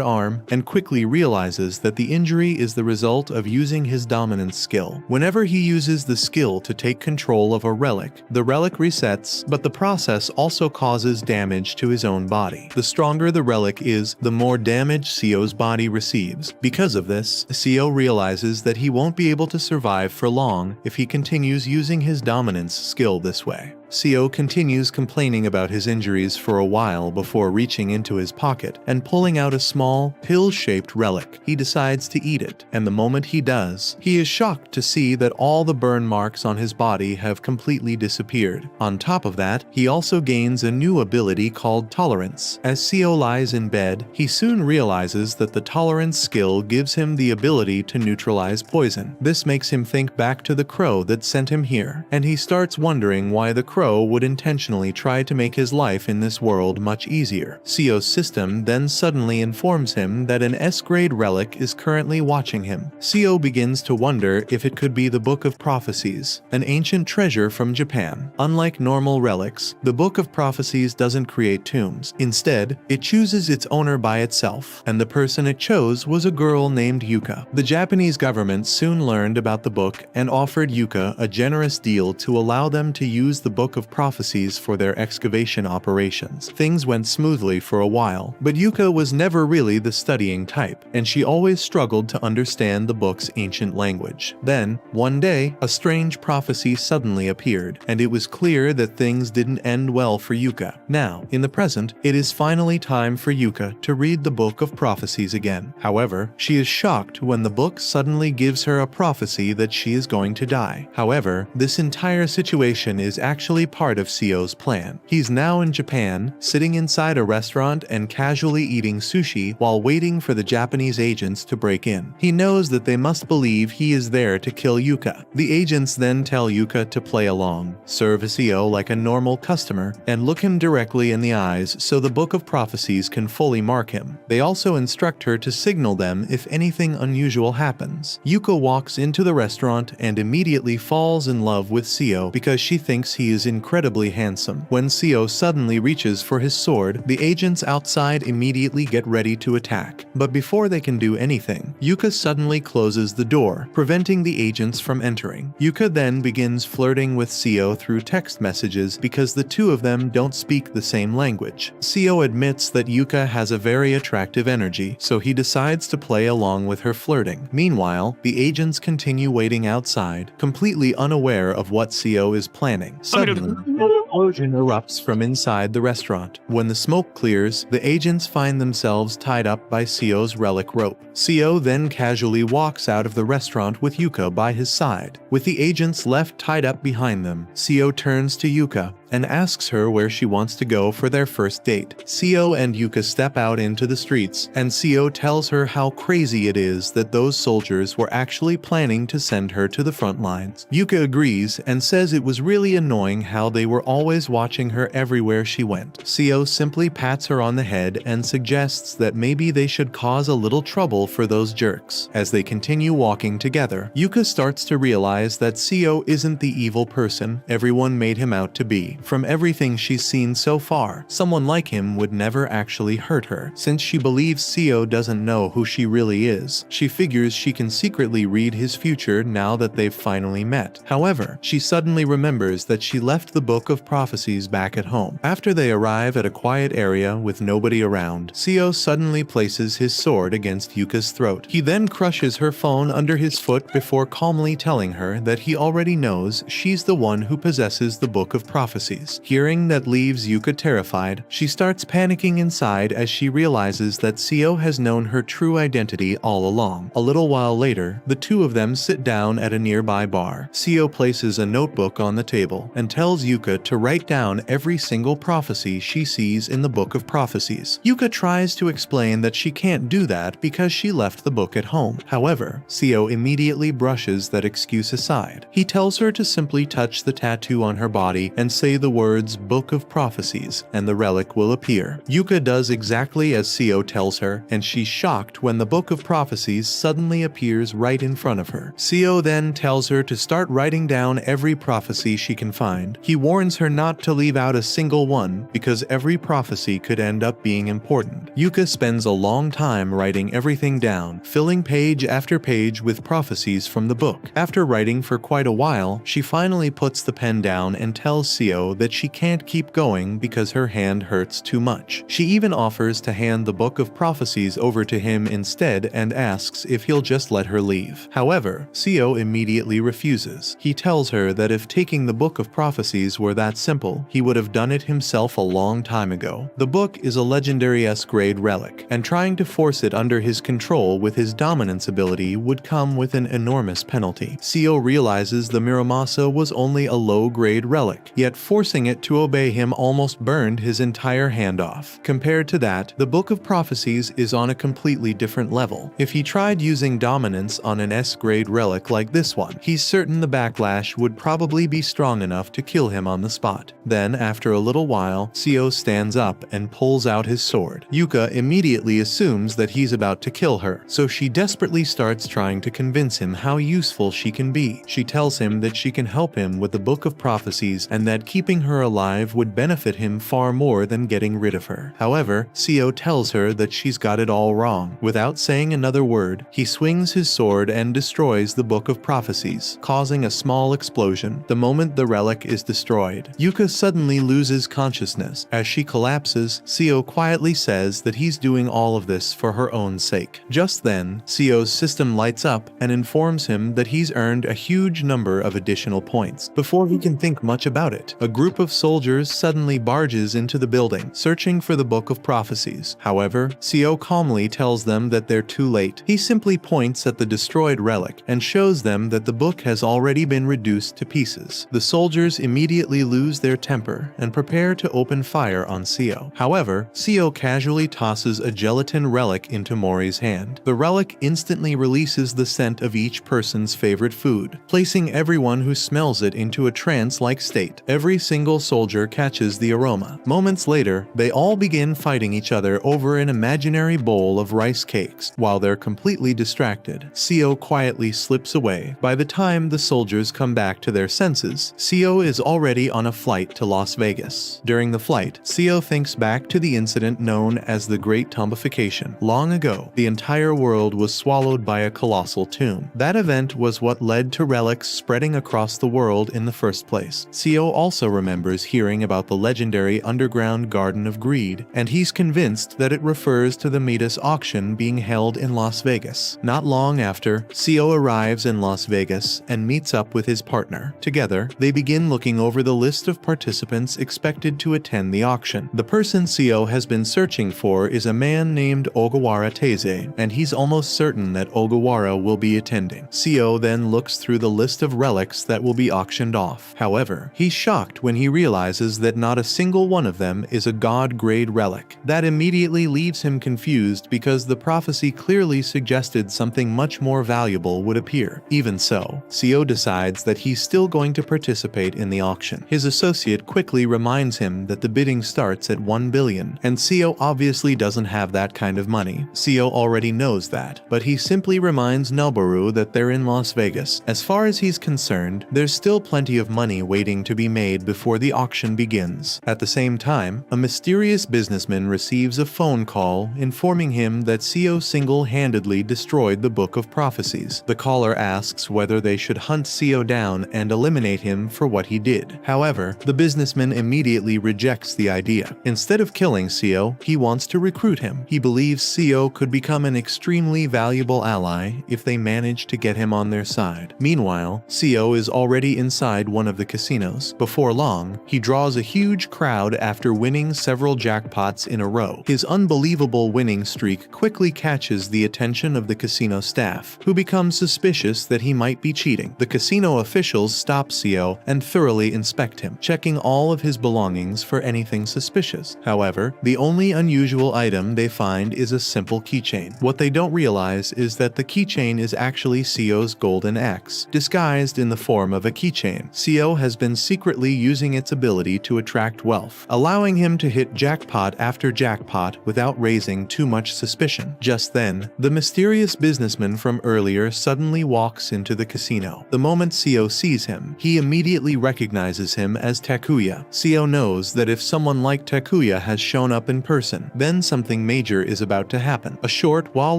arm and quickly realizes that the injury is the result of using his dominance skill. Whenever he uses the skill to take control of a relic, the relic resets, but the process also causes damage to his own body. The stronger the relic is, the more damage Seo's body receives. Because of this, Seo realizes that he won't be able to survive for long if he continues using his dominance skill this way. Seo continues complaining about his injuries for a while before reaching into his pocket and pulling out a small, pill-shaped relic. He decides to eat it, and the moment he does, he is shocked to see that all the burn marks on his body have completely disappeared. On top of that, he also gains a new ability called Tolerance. As Seo lies in bed, he soon realizes that the Tolerance skill gives him the ability to neutralize poison. This makes him think back to the crow that sent him here, and he starts wondering why the crow would intentionally try to make his life in this world much easier. Seo's system then suddenly informs him that an S-grade relic is currently watching him. Seo begins to wonder if it could be the Book of Prophecies, an ancient treasure from Japan. Unlike normal relics, the Book of Prophecies doesn't create tombs. Instead, it chooses its owner by itself, and the person it chose was a girl named Yuka. The Japanese government soon learned about the book and offered Yuka a generous deal to allow them to use the Book of Prophecies for their excavation operations. Things went smoothly for a while, but Yuka was never really the studying type, and she always struggled to understand the book's ancient language. Then, one day, a strange prophecy suddenly appeared, and it was clear that things didn't end well for Yuka. Now, in the present, it is finally time for Yuka to read the Book of Prophecies again. However, she is shocked when the book suddenly gives her a prophecy that she is going to die. However, this entire situation is actually part of Seo's plan. He's now in Japan, sitting inside a restaurant and casually eating sushi while waiting for the Japanese agents to break in. He knows that they must believe he is there to kill Yuka. The agents then tell Yuka to play along, serve Seo like a normal customer, and look him directly in the eyes so the Book of Prophecies can fully mark him. They also instruct her to signal them if anything unusual happens. Yuka walks into the restaurant and immediately falls in love with Seo because she thinks he is incredibly handsome. When Seo suddenly reaches for his sword, the agents outside immediately get ready to attack. But before they can do anything, Yuka suddenly closes the door, preventing the agents from entering. Yuka then begins flirting with Seo through text messages because the two of them don't speak the same language. Seo admits that Yuka has a very attractive energy, so he decides to play along with her flirting. Meanwhile, the agents continue waiting outside, completely unaware of what Seo is planning. Suddenly, an explosion erupts from inside the restaurant. When the smoke clears, the agents find themselves tied up by Seo's relic rope. Seo then casually walks out of the restaurant with Yuka by his side. With the agents left tied up behind them, Seo turns to Yuka and asks her where she wants to go for their first date. Seo and Yuka step out into the streets, and Seo tells her how crazy it is that those soldiers were actually planning to send her to the front lines. Yuka agrees and says it was really annoying how they were always watching her everywhere she went. Seo simply pats her on the head and suggests that maybe they should cause a little trouble for those jerks. As they continue walking together, Yuka starts to realize that Seo isn't the evil person everyone made him out to be. From everything she's seen so far, someone like him would never actually hurt her. Since she believes Seo doesn't know who she really is, she figures she can secretly read his future now that they've finally met. However, she suddenly remembers that she left the Book of Prophecies back at home. After they arrive at a quiet area with nobody around, Seo suddenly places his sword against Yuka's throat. He then crushes her phone under his foot before calmly telling her that he already knows she's the one who possesses the Book of Prophecies. Hearing that leaves Yuka terrified, she starts panicking inside as she realizes that Seo has known her true identity all along. A little while later, the two of them sit down at a nearby bar. Seo places a notebook on the table and tells Yuka to to write down every single prophecy she sees in the Book of Prophecies. Yuka tries to explain that she can't do that because she left the book at home. However, Seo immediately brushes that excuse aside. He tells her to simply touch the tattoo on her body and say the words Book of Prophecies, and the relic will appear. Yuka does exactly as Seo tells her, and she's shocked when the Book of Prophecies suddenly appears right in front of her. Seo then tells her to start writing down every prophecy she can find. He warns her not to leave out a single one because every prophecy could end up being important. Yuka spends a long time writing everything down, filling page after page with prophecies from the book. After writing for quite a while, she finally puts the pen down and tells Seo that she can't keep going because her hand hurts too much. She even offers to hand the Book of Prophecies over to him instead and asks if he'll just let her leave. However, Seo immediately refuses. He tells her that if taking the Book of Prophecies were that simple, he would have done it himself a long time ago. The book is a legendary S-grade relic, and trying to force it under his control with his dominance ability would come with an enormous penalty. Seo realizes the Muramasa was only a low-grade relic, yet forcing it to obey him almost burned his entire hand off. Compared to that, the Book of Prophecies is on a completely different level. If he tried using dominance on an S-grade relic like this one, he's certain the backlash would probably be strong enough to kill him on the spot. Then, after a little while, Seo stands up and pulls out his sword. Yuka immediately assumes that he's about to kill her, so she desperately starts trying to convince him how useful she can be. She tells him that she can help him with the Book of Prophecies and that keeping her alive would benefit him far more than getting rid of her. However, Seo tells her that she's got it all wrong. Without saying another word, he swings his sword and destroys the Book of Prophecies, causing a small explosion. The moment the relic is destroyed, Yuka suddenly loses consciousness. As she collapses, Seo quietly says that he's doing all of this for her own sake. Just then, Seo's system lights up and informs him that he's earned a huge number of additional points. Before he can think much about it, a group of soldiers suddenly barges into the building, searching for the Book of Prophecies. However, Seo calmly tells them that they're too late. He simply points at the destroyed relic and shows them that the book has already been reduced to pieces. The soldiers immediately lose their temper and prepare to open fire on Seo. However, Seo casually tosses a gelatin relic into Mori's hand. The relic instantly releases the scent of each person's favorite food, placing everyone who smells it into a trance-like state. Every single soldier catches the aroma. Moments later, they all begin fighting each other over an imaginary bowl of rice cakes. While they're completely distracted, Seo quietly slips away. By the time the soldiers come back to their senses, Seo is already on a flight to Las Vegas. During the flight, Seo thinks back to the incident known as the Great Tombification. Long ago, the entire world was swallowed by a colossal tomb. That event was what led to relics spreading across the world in the first place. Seo also remembers hearing about the legendary underground Garden of Greed, and he's convinced that it refers to the Midas auction being held in Las Vegas. Not long after, Seo arrives in Las Vegas and meets up with his partner. Together, they begin looking over the list of participants expected to attend the auction. The person Seo has been searching for is a man named Ogawara Teze, and he's almost certain that Ogawara will be attending. Seo then looks through the list of relics that will be auctioned off. However, he's shocked when he realizes that not a single one of them is a god-grade relic. That immediately leaves him confused because the prophecy clearly suggested something much more valuable would appear. Even so, Seo decides that he's still going to participate in the auction. His associate quickly reminds him that the bidding starts at 1 billion, and Seo obviously doesn't have that kind of money. Seo already knows that, but he simply reminds Noboru that they're in Las Vegas. As far as he's concerned, there's still plenty of money waiting to be made before the auction begins. At the same time, a mysterious businessman receives a phone call informing him that Seo single-handedly destroyed the Book of Prophecies. The caller asks whether they should hunt Seo down and eliminate him for what he did. However, the businessman immediately rejects the idea. Instead of killing Seo, he wants to recruit him. He believes Seo could become an extremely valuable ally if they manage to get him on their side. Meanwhile, Seo is already inside one of the casinos. Before long, he draws a huge crowd after winning several jackpots in a row. His unbelievable winning streak quickly catches the attention of the casino staff, who become suspicious that he might be cheating. The casino officials stop Seo and thoroughly inspect him. him, checking all of his belongings for anything suspicious. However, the only unusual item they find is a simple keychain. What they don't realize is that the keychain is actually Seo's golden axe, disguised in the form of a keychain. Seo has been secretly using its ability to attract wealth, allowing him to hit jackpot after jackpot without raising too much suspicion. Just then, the mysterious businessman from earlier suddenly walks into the casino. The moment Seo sees him, he immediately recognizes him as Takuya. Seo knows that if someone like Takuya has shown up in person, then something major is about to happen. A short while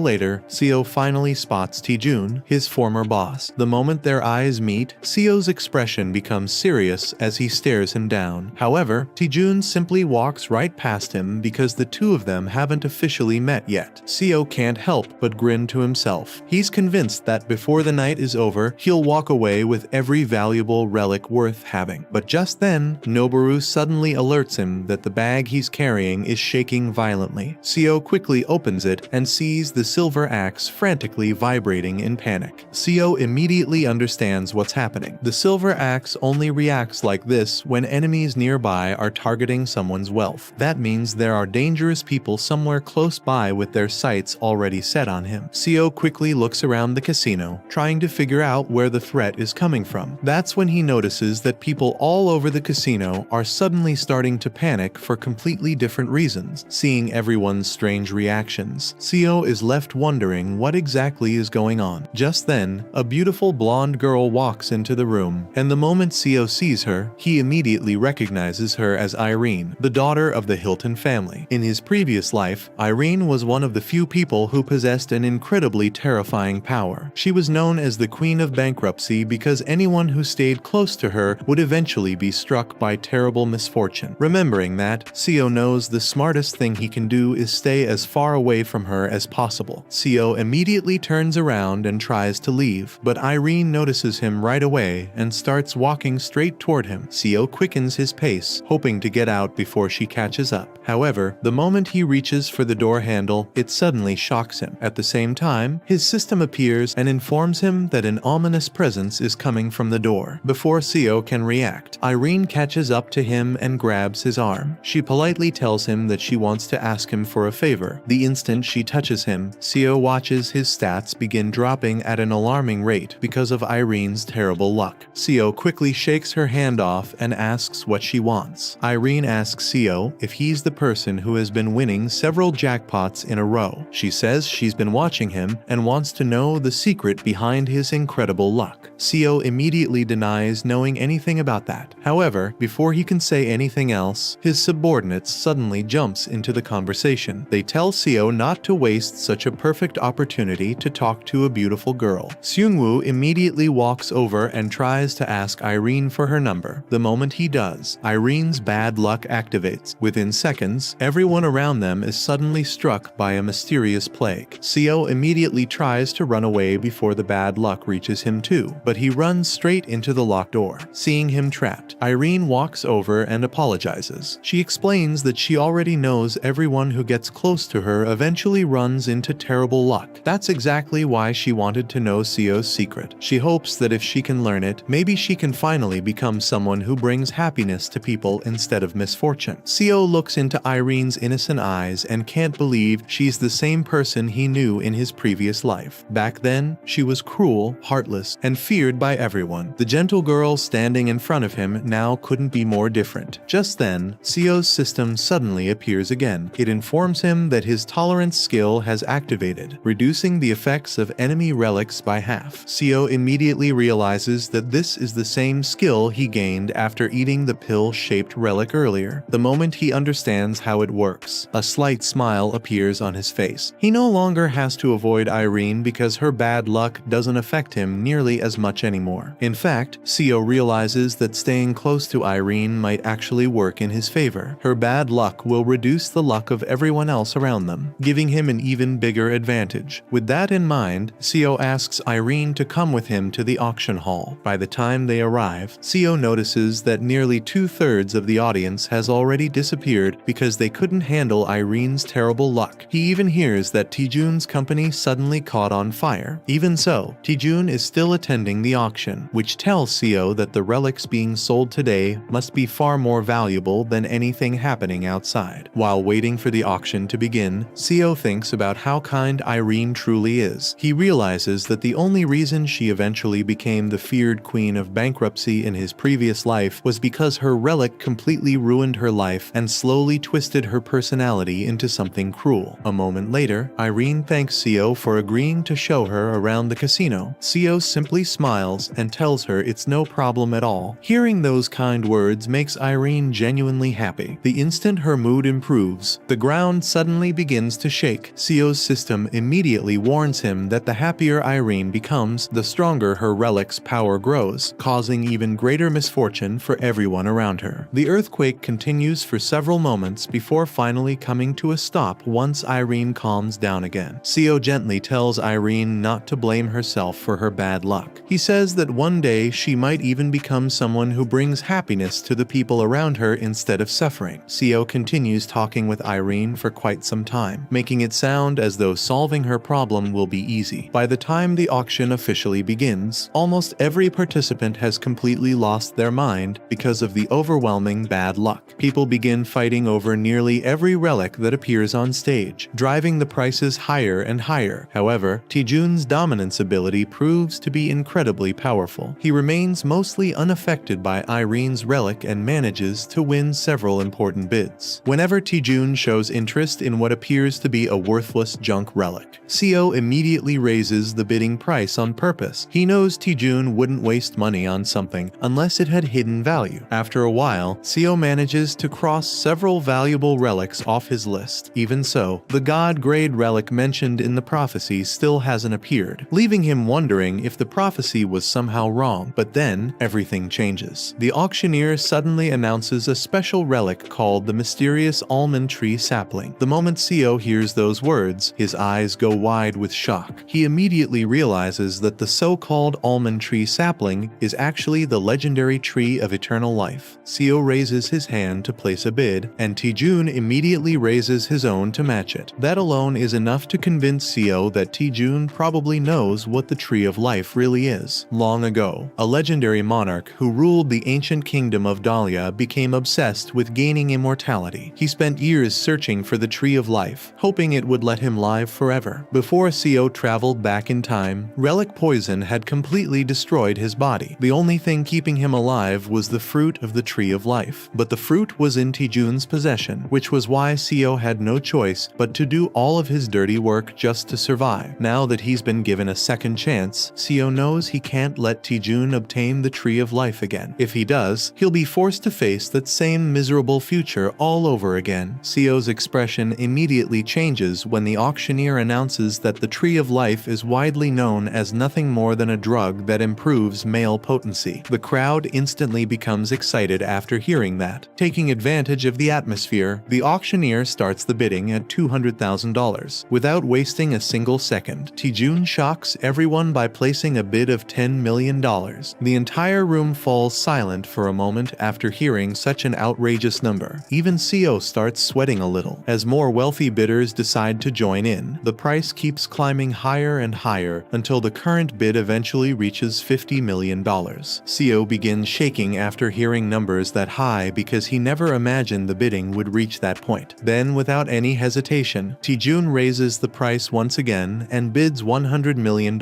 later, Seo finally spots Taejun, his former boss. The moment their eyes meet, Seo's expression becomes serious as he stares him down. However, Taejun simply walks right past him because the two of them haven't officially met yet. Seo can't help but grin to himself. He's convinced that before the night is over, he'll walk away with every valuable relic worth having. But just then, Noboru suddenly alerts him that the bag he's carrying is shaking violently. Seo quickly opens it and sees the silver axe frantically vibrating in panic. Seo immediately understands what's happening. The silver axe only reacts like this when enemies nearby are targeting someone's wealth. That means there are dangerous people somewhere close by with their sights already set on him. Seo quickly looks around the casino, trying to figure out where the threat is coming from. That's when he notices that people all over the casino are suddenly starting to panic for completely different reasons. Seeing everyone's strange reactions, Seo is left wondering what exactly is going on. Just then, a beautiful blonde girl walks into the room, and the moment Seo sees her, he immediately recognizes her as Irene, the daughter of the Hilton family. In his previous life, Irene was one of the few people who possessed an incredibly terrifying power. She was known as the Queen of Bankruptcy because anyone who stayed close to her would eventually be struck by terrible misfortune. Remembering that, Seo knows the smartest thing he can do is stay as far away from her as possible. Seo immediately turns around and tries to leave, but Irene notices him right away and starts walking straight toward him. Seo quickens his pace, hoping to get out before she catches up. However, the moment he reaches for the door handle, it suddenly shocks him. At the same time, his system appears and informs him that an ominous presence is coming from the door. Before Seo can react, Irene catches up to him and grabs his arm. She politely tells him that she wants to ask him for a favor. The instant she touches him, Seo watches his stats begin dropping at an alarming rate because of Irene's terrible luck. Seo quickly shakes her hand off and asks what she wants. Irene asks Seo if he's the person who has been winning several jackpots in a row. She says she's been watching him and wants to know the secret behind his incredible luck. Seo immediately denies knowing anything about that. However, before he can say anything else, his subordinates suddenly jumps into the conversation. They tell Seo not to waste such a perfect opportunity to talk to a beautiful girl. Seungwoo immediately walks over and tries to ask Irene for her number. The moment he does, Irene's bad luck activates. Within seconds, everyone around them is suddenly struck by a mysterious plague. Seo immediately tries to run away before the bad luck reaches him too, but he runs straight into the locked door. Seeing him trapped, Irene walks over and apologizes. She explains that she already knows everyone who gets close to her eventually runs into terrible luck. That's exactly why she wanted to know Seo's secret. She hopes that if she can learn it, maybe she can finally become someone who brings happiness to people instead of misfortune. Seo looks into Irene's innocent eyes and can't believe she's the same person he knew in his previous life. Back then, she was cruel, heartless, and feared by everyone. The gentle girl standing in front of him now couldn't be more different. Just then, Seo's system suddenly appears again. It informs him that his tolerance skill has activated, reducing the effects of enemy relics by half. Seo immediately realizes that this is the same skill he gained after eating the pill-shaped relic earlier. The moment he understands how it works, a slight smile appears on his face. He no longer has to avoid Irene because her bad luck doesn't affect him nearly as much anymore. In fact, Seo realizes that staying close to Irene might actually work in his favor. Her bad luck will reduce the luck of everyone else around them, giving him an even bigger advantage. With that in mind, Seo asks Irene to come with him to the auction hall. By the time they arrive, Seo notices that nearly 2/3 of the audience has already disappeared because they couldn't handle Irene's terrible luck. He even hears that Taejun's company suddenly caught on fire. Even so, Taejun is still attending the auction, which tells Seo that the relics being sold sold today must be far more valuable than anything happening outside. While waiting for the auction to begin, Seo thinks about how kind Irene truly is. He realizes that the only reason she eventually became the feared queen of bankruptcy in his previous life was because her relic completely ruined her life and slowly twisted her personality into something cruel. A moment later, Irene thanks Seo for agreeing to show her around the casino. Seo simply smiles and tells her it's no problem at all. Hearing those kind words makes Irene genuinely happy. The instant her mood improves, the ground suddenly begins to shake. Seo's system immediately warns him that the happier Irene becomes, the stronger her relic's power grows, causing even greater misfortune for everyone around her. The earthquake continues for several moments before finally coming to a stop once Irene calms down again. Seo gently tells Irene not to blame herself for her bad luck. He says that one day she might even become someone who brings happiness to the people around her instead of suffering. Seo continues talking with Irene for quite some time, making it sound as though solving her problem will be easy. By the time the auction officially begins, almost every participant has completely lost their mind because of the overwhelming bad luck. People begin fighting over nearly every relic that appears on stage, driving the prices higher and higher. However, Taejun's dominance ability proves to be incredibly powerful. He remains mostly unaffected by Irene's relic and manages to win several important bids. Whenever Taejun shows interest in what appears to be a worthless junk relic, Seo immediately raises the bidding price on purpose. He knows Taejun wouldn't waste money on something unless it had hidden value. After a while, Seo manages to cross several valuable relics off his list. Even so, the god-grade relic mentioned in the prophecy still hasn't appeared, leaving him wondering if the prophecy was somehow wrong. But then, everything changes. The auctioneer suddenly announces a special relic called the mysterious almond tree sapling. The moment Seo hears those words, his eyes go wide with shock. He immediately realizes that the so-called almond tree sapling is actually the legendary tree of eternal life. Seo raises his hand to place a bid, and Taejun immediately raises his own to match it. That alone is enough to convince Seo that Taejun probably knows what the Tree of Life really is. Long ago, a legendary monarch who ruled the ancient kingdom of Dahlia became obsessed with gaining immortality. He spent years searching for the Tree of Life, hoping it would let him live forever. Before Seo traveled back in time, relic poison had completely destroyed his body. The only thing keeping him alive was the fruit of the Tree of Life. But the fruit was in Taejun's possession, which was why Seo had no choice but to do all of his dirty work just to survive. Now that he's been given a second chance, Seo knows he can't let Taejun obtain the Tree of Life again. If he does, he'll be forced to face that same miserable future all over again. Seo's expression immediately changes when the auctioneer announces that the Tree of Life is widely known as nothing more than a drug that improves male potency. The crowd instantly becomes excited after hearing that. Taking advantage of the atmosphere, the auctioneer starts the bidding at $200,000. Without wasting a single second, Taejun shocks everyone by placing a bid of $10 million. The entire room falls silent for a moment after hearing such an outrageous number. Even Seo starts sweating a little. As more wealthy bidders decide to join in, the price keeps climbing higher and higher until the current bid eventually reaches $50 million. Seo begins shaking after hearing numbers that high because he never imagined the bidding would reach that point. Then, without any hesitation, Taejun raises the price once again and bids $100 million.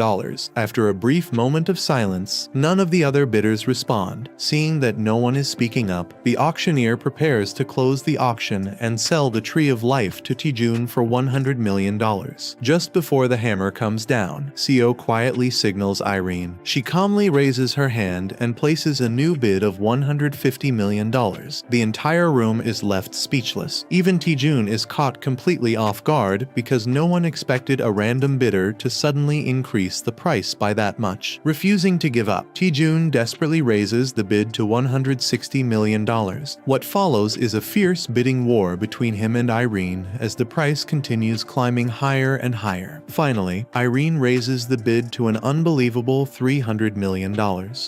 After a brief moment of silence, none of the other bidders respond. Seeing that no one is speaking up, the auctioneer prepares to close the auction and sell the Tree of Life to Taejun for $100 million. Just before the hammer comes down, Seo quietly signals Irene. She calmly raises her hand and places a new bid of $150 million. The entire room is left speechless. Even Taejun is caught completely off guard because no one expected a random bidder to suddenly increase the price by that much. Refusing to give up, Taejun desperately raises the bid to $160 million. What follows is a fierce bidding war between him and Irene as the price continues climbing higher and higher. Finally, Irene raises the bid to an unbelievable $300 million.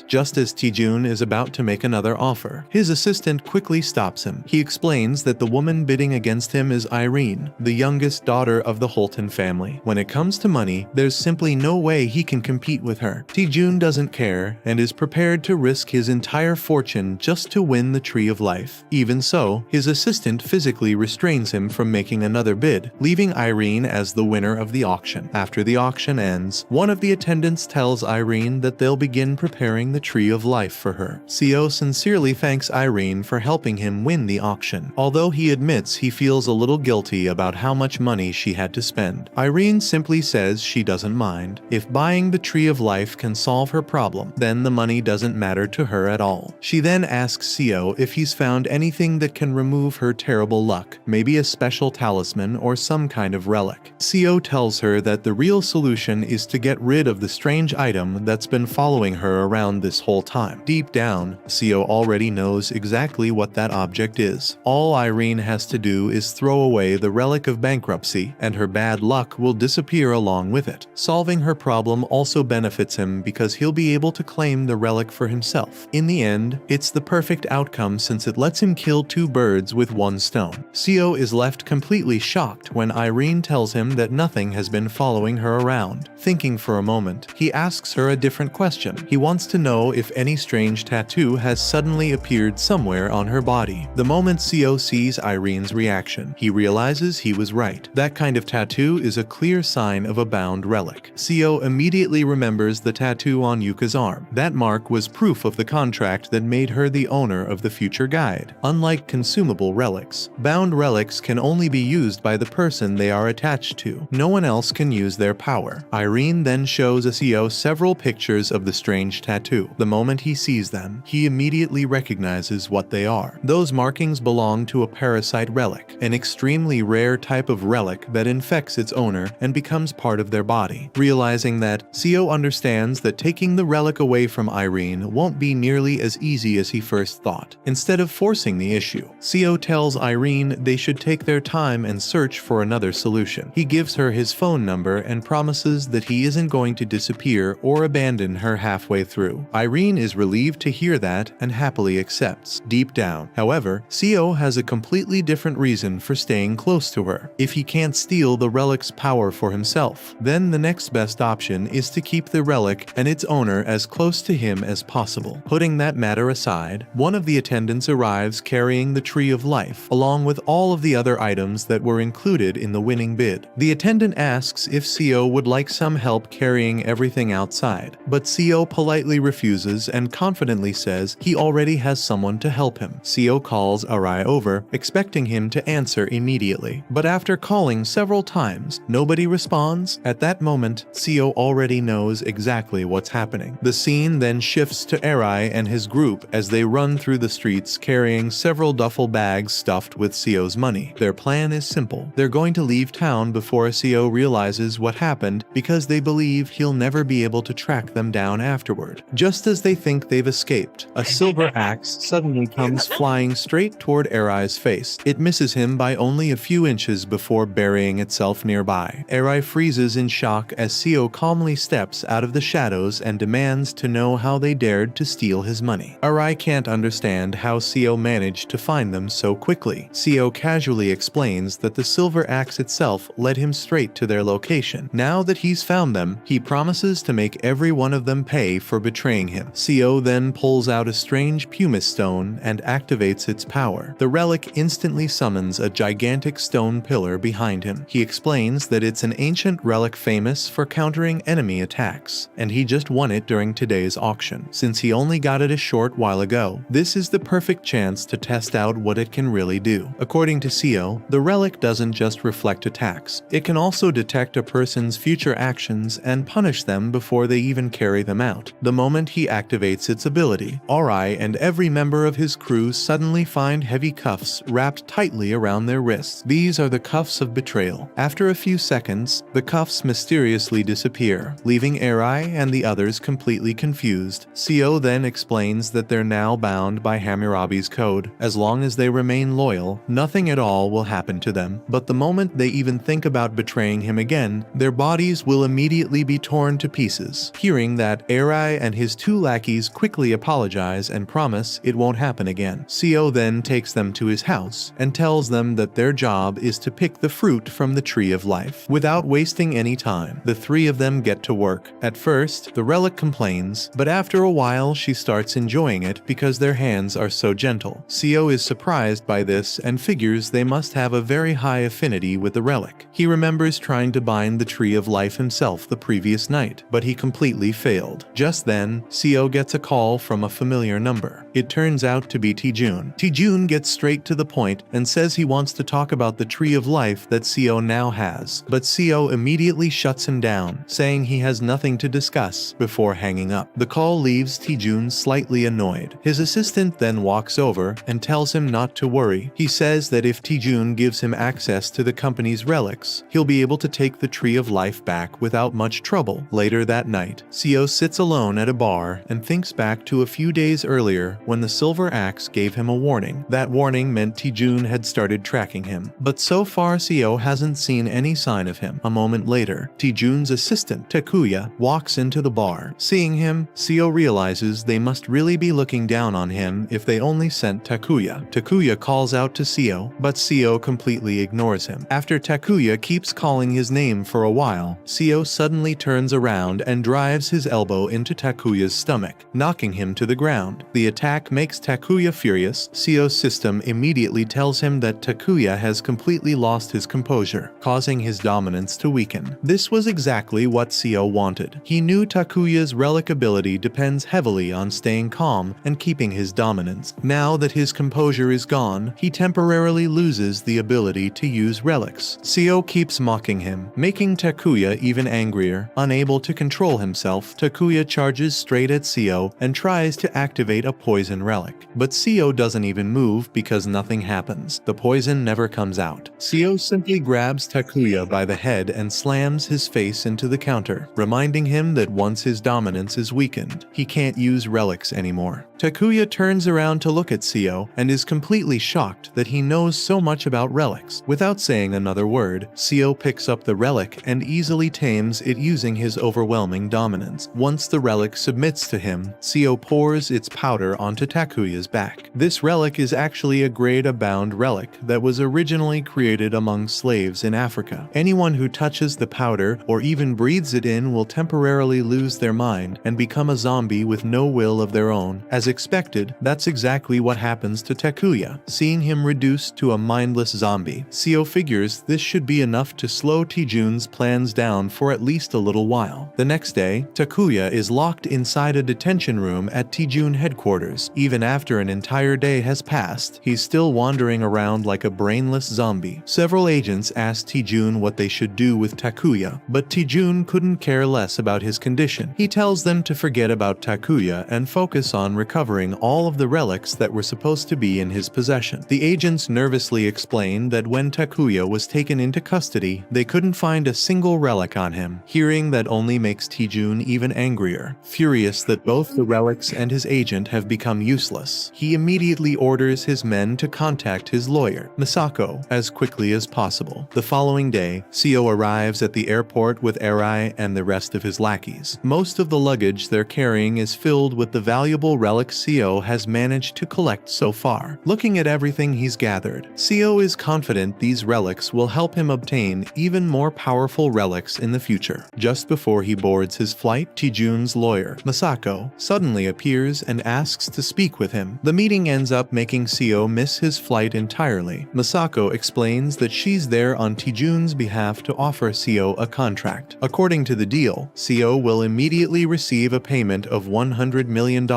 Just as Taejun is about to make another offer, his assistant quickly stops him. He explains that the woman bidding against him is Irene, the youngest daughter of the Holton family. When it comes to money, there's simply no way he can compete with her. Taejun doesn't care and is prepared to risk his entire entire fortune just to win the Tree of Life. Even so, his assistant physically restrains him from making another bid, leaving Irene as the winner of the auction. After the auction ends, one of the attendants tells Irene that they'll begin preparing the Tree of Life for her. Seo sincerely thanks Irene for helping him win the auction, although he admits he feels a little guilty about how much money she had to spend. Irene simply says she doesn't mind. If buying the Tree of Life can solve her problem, then the money doesn't matter to her at all. She then asks Seo if he's found anything that can remove her terrible luck, maybe a special talisman or some kind of relic. Seo tells her that the real solution is to get rid of the strange item that's been following her around this whole time. Deep down, Seo already knows exactly what that object is. All Irene has to do is throw away the relic of bankruptcy, and her bad luck will disappear along with it. Solving her problem also benefits him because he'll be able to claim the relic for himself. In the end, it's the perfect outcome since it lets him kill two birds with one stone. Seo is left completely shocked when Irene tells him that nothing has been following her around. Thinking for a moment, he asks her a different question. He wants to know if any strange tattoo has suddenly appeared somewhere on her body. The moment Seo sees Irene's reaction, he realizes he was right. That kind of tattoo is a clear sign of a bound relic. Seo immediately remembers the tattoo on Yuka's arm. That mark was proof of the contract that made her the owner of the future guide. Unlike consumable relics, bound relics can only be used by the person they are attached to. No one else can use their power. Irene then shows Seo several pictures of the strange tattoo. The moment he sees them, he immediately recognizes what they are. Those markings belong to a parasite relic, an extremely rare type of relic that infects its owner and becomes part of their body. Realizing that, Seo understands that taking the relic away from Irene won't be nearly as easy as he first thought. Instead of forcing the issue, Seo tells Irene they should take their time and search for another solution. He gives her his phone number and promises that he isn't going to disappear or abandon her halfway through. Irene is relieved to hear that and happily accepts. Deep down, however, Seo has a completely different reason for staying close to her. If he can't steal the relic's power for himself, then the next best option is to keep the relic and its owner as close to him as possible. Putting that matter aside, one of the attendants arrives carrying the Tree of Life, along with all of the other items that were included in the winning bid. The attendant asks if Seo would like some help carrying everything outside, but Seo politely refuses and confidently says he already has someone to help him. Seo calls Arai over, expecting him to answer immediately, but after calling several times, nobody responds. At that moment, Seo already knows exactly what's happening. The scene then shifts to Arai and his group as they run through the streets carrying several duffel bags stuffed with Seo's money. Their plan is simple. They're going to leave town before Seo realizes what happened because they believe he'll never be able to track them down afterward. Just as they think they've escaped, a silver axe suddenly comes flying straight toward Arai's face. It misses him by only a few inches before burying itself nearby. Arai freezes in shock as Seo calmly steps out of the shadows and demands to know how they dared to steal his money. Arai can't understand how Seo managed to find them so quickly. Seo casually explains that the silver axe itself led him straight to their location. Now that he's found them, he promises to make every one of them pay for betraying him. Seo then pulls out a strange pumice stone and activates its power. The relic instantly summons a gigantic stone pillar behind him. He explains that it's an ancient relic famous for countering enemy attacks, and he just won it during today's auction. Since he only got it a short while ago, this is the perfect chance to test out what it can really do. According to Seo, the relic doesn't just reflect attacks. It can also detect a person's future actions and punish them before they even carry them out. The moment he activates its ability, Arai and every member of his crew suddenly find heavy cuffs wrapped tightly around their wrists. These are the cuffs of betrayal. After a few seconds, the cuffs mysteriously disappear, leaving Arai and the others completely confused. Seo then explains that they're now bound by Hammurabi's code. As long as they remain loyal, nothing at all will happen to them. But the moment they even think about betraying him again, their bodies will immediately be torn to pieces. Hearing that, Arai and his two lackeys quickly apologize and promise it won't happen again. Seo then takes them to his house and tells them that their job is to pick the fruit from the Tree of Life. Without wasting any time, the three of them get to work. At first, the relic complains, but after a while she starts starts enjoying it because their hands are so gentle. Seo is surprised by this and figures they must have a very high affinity with the relic. He remembers trying to bind the Tree of Life himself the previous night, but he completely failed. Just then, Seo gets a call from a familiar number. It turns out to be Taejun. Taejun gets straight to the point and says he wants to talk about the Tree of Life that Seo now has, but Seo immediately shuts him down, saying he has nothing to discuss, before hanging up. The call leaves Taejun slightly annoyed. His assistant then walks over and tells him not to worry. He says that if Taejun gives him access to the company's relics, he'll be able to take the Tree of Life back without much trouble. Later that night, Seo sits alone at a bar and thinks back to a few days earlier when the Silver Axe gave him a warning. That warning meant Taejun had started tracking him, but so far Seo hasn't seen any sign of him. A moment later, Taejun's assistant, Takuya, walks into the bar. Seeing him, Seo realizes they must really be looking down on him if they only sent Takuya. Takuya calls out to Seo, but Seo completely ignores him. After Takuya keeps calling his name for a while, Seo suddenly turns around and drives his elbow into Takuya's stomach, knocking him to the ground. The attack makes Takuya furious. Seo's system immediately tells him that Takuya has completely lost his composure, causing his dominance to weaken. This was exactly what Seo wanted. He knew Takuya's relic ability depends heavily on staying calm and keeping his dominance. Now that his composure is gone, he temporarily loses the ability to use relics. Seo keeps mocking him, making Takuya even angrier. Unable to control himself, Takuya charges straight at Seo and tries to activate a poison relic. But Seo doesn't even move because nothing happens. The poison never comes out. Seo simply grabs Takuya by the head and slams his face into the counter, reminding him that once his dominance is weakened, he can't use relics anymore. Takuya turns around to look at Seo and is completely shocked that he knows so much about relics. Without saying another word, Seo picks up the relic and easily tames it using his overwhelming dominance. Once the relic submits to him, Seo pours its powder onto Takuya's back. This relic is actually a grade-bound relic that was originally created among slaves in Africa. Anyone who touches the powder or even breathes it in will temporarily lose their mind and become a zombie with no will of their own. As expected, that's exactly what happens to Takuya, seeing him reduced to a mindless zombie. Seo figures this should be enough to slow Taejun's plans down for at least a little while. The next day, Takuya is locked inside a detention room at Taejun headquarters. Even after an entire day has passed, he's still wandering around like a brainless zombie. Several agents ask Taejun what they should do with Takuya, but Taejun couldn't care less about his condition. He tells them to forget about Takuya and focus on recovering all of the relics that were supposed to be in his possession. The agents nervously explain that when Takuya was taken into custody, they couldn't find a single relic on him. Hearing that only makes Taejun even angrier. Furious that both the relics and his agent have become useless, he immediately orders his men to contact his lawyer, Misako, as quickly as possible. The following day, Seo arrives at the airport with Arai and the rest of his lackeys. Most of the luggage they're carrying is filled with the valuable relics Seo has managed to collect so far. Looking at everything he's gathered, Seo is confident these relics will help him obtain even more powerful relics in the future. Just before he boards his flight, Taejun's lawyer, Misako, suddenly appears and asks to speak with him. The meeting ends up making Seo miss his flight entirely. Misako explains that she's there on Taejun's behalf to offer Seo a contract. According to the deal, Seo will immediately receive a payment of $100 million.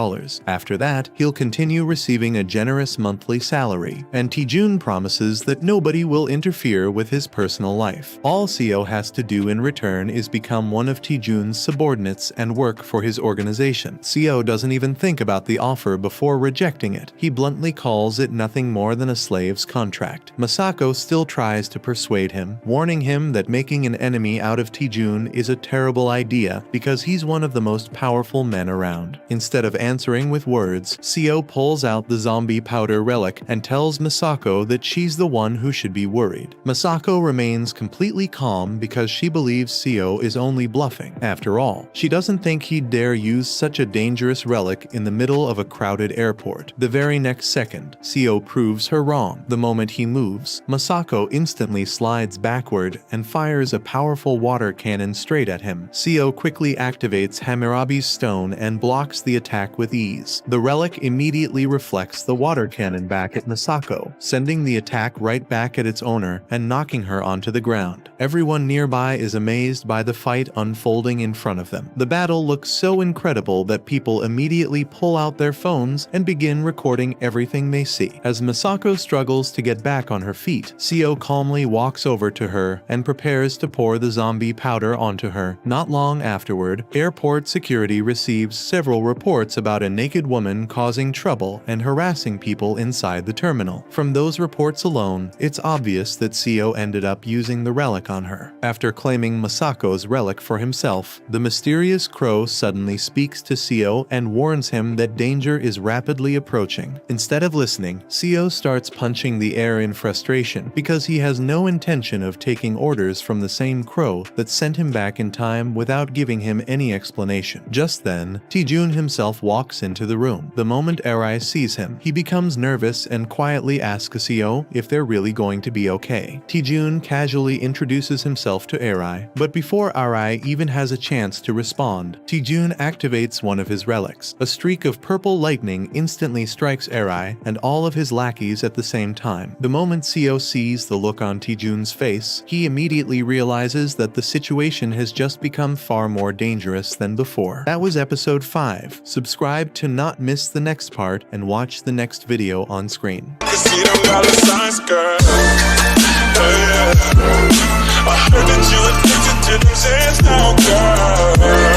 After that, he'll continue receiving a generous monthly salary, and Taejun promises that nobody will interfere with his personal life. All Seo has to do in return is become one of Taejun's subordinates and work for his organization. Seo doesn't even think about the offer before rejecting it. He bluntly calls it nothing more than a slave's contract. Misako still tries to persuade him, warning him that making an enemy out of Taejun is a terrible idea because he's one of the most powerful men around. Instead of answering with words, Seo pulls out the zombie powder relic and tells Misako that she's the one who should be worried. Misako remains completely calm because she believes Seo is only bluffing. After all, she doesn't think he'd dare use such a dangerous relic in the middle of a crowded airport. The very next second, Seo proves her wrong. The moment he moves, Misako instantly slides backward and fires a powerful water cannon straight at him. Seo quickly activates Hammurabi's stone and blocks the attack attack with ease. The relic immediately reflects the water cannon back at Misako, sending the attack right back at its owner and knocking her onto the ground. Everyone nearby is amazed by the fight unfolding in front of them. The battle looks so incredible that people immediately pull out their phones and begin recording everything they see. As Misako struggles to get back on her feet, Seo calmly walks over to her and prepares to pour the zombie powder onto her. Not long afterward, airport security receives several reports about a naked woman causing trouble and harassing people inside the terminal. From those reports alone, it's obvious that Seo ended up using the relic on her. After claiming Masako's relic for himself, the mysterious crow suddenly speaks to Seo and warns him that danger is rapidly approaching. Instead of listening, Seo starts punching the air in frustration because he has no intention of taking orders from the same crow that sent him back in time without giving him any explanation. Just then, Taejun himself walks into the room. The moment Arai sees him, he becomes nervous and quietly asks Seo if they're really going to be okay. Taejun casually introduces himself to Arai, but before Arai even has a chance to respond, Taejun activates one of his relics. A streak of purple lightning instantly strikes Arai and all of his lackeys at the same time. The moment Seo sees the look on Taejun's face, he immediately realizes that the situation has just become far more dangerous than before. That was episode 5. Subscribe to not miss the next part and watch the next video on screen. I heard that you addicted to them sands now, girl.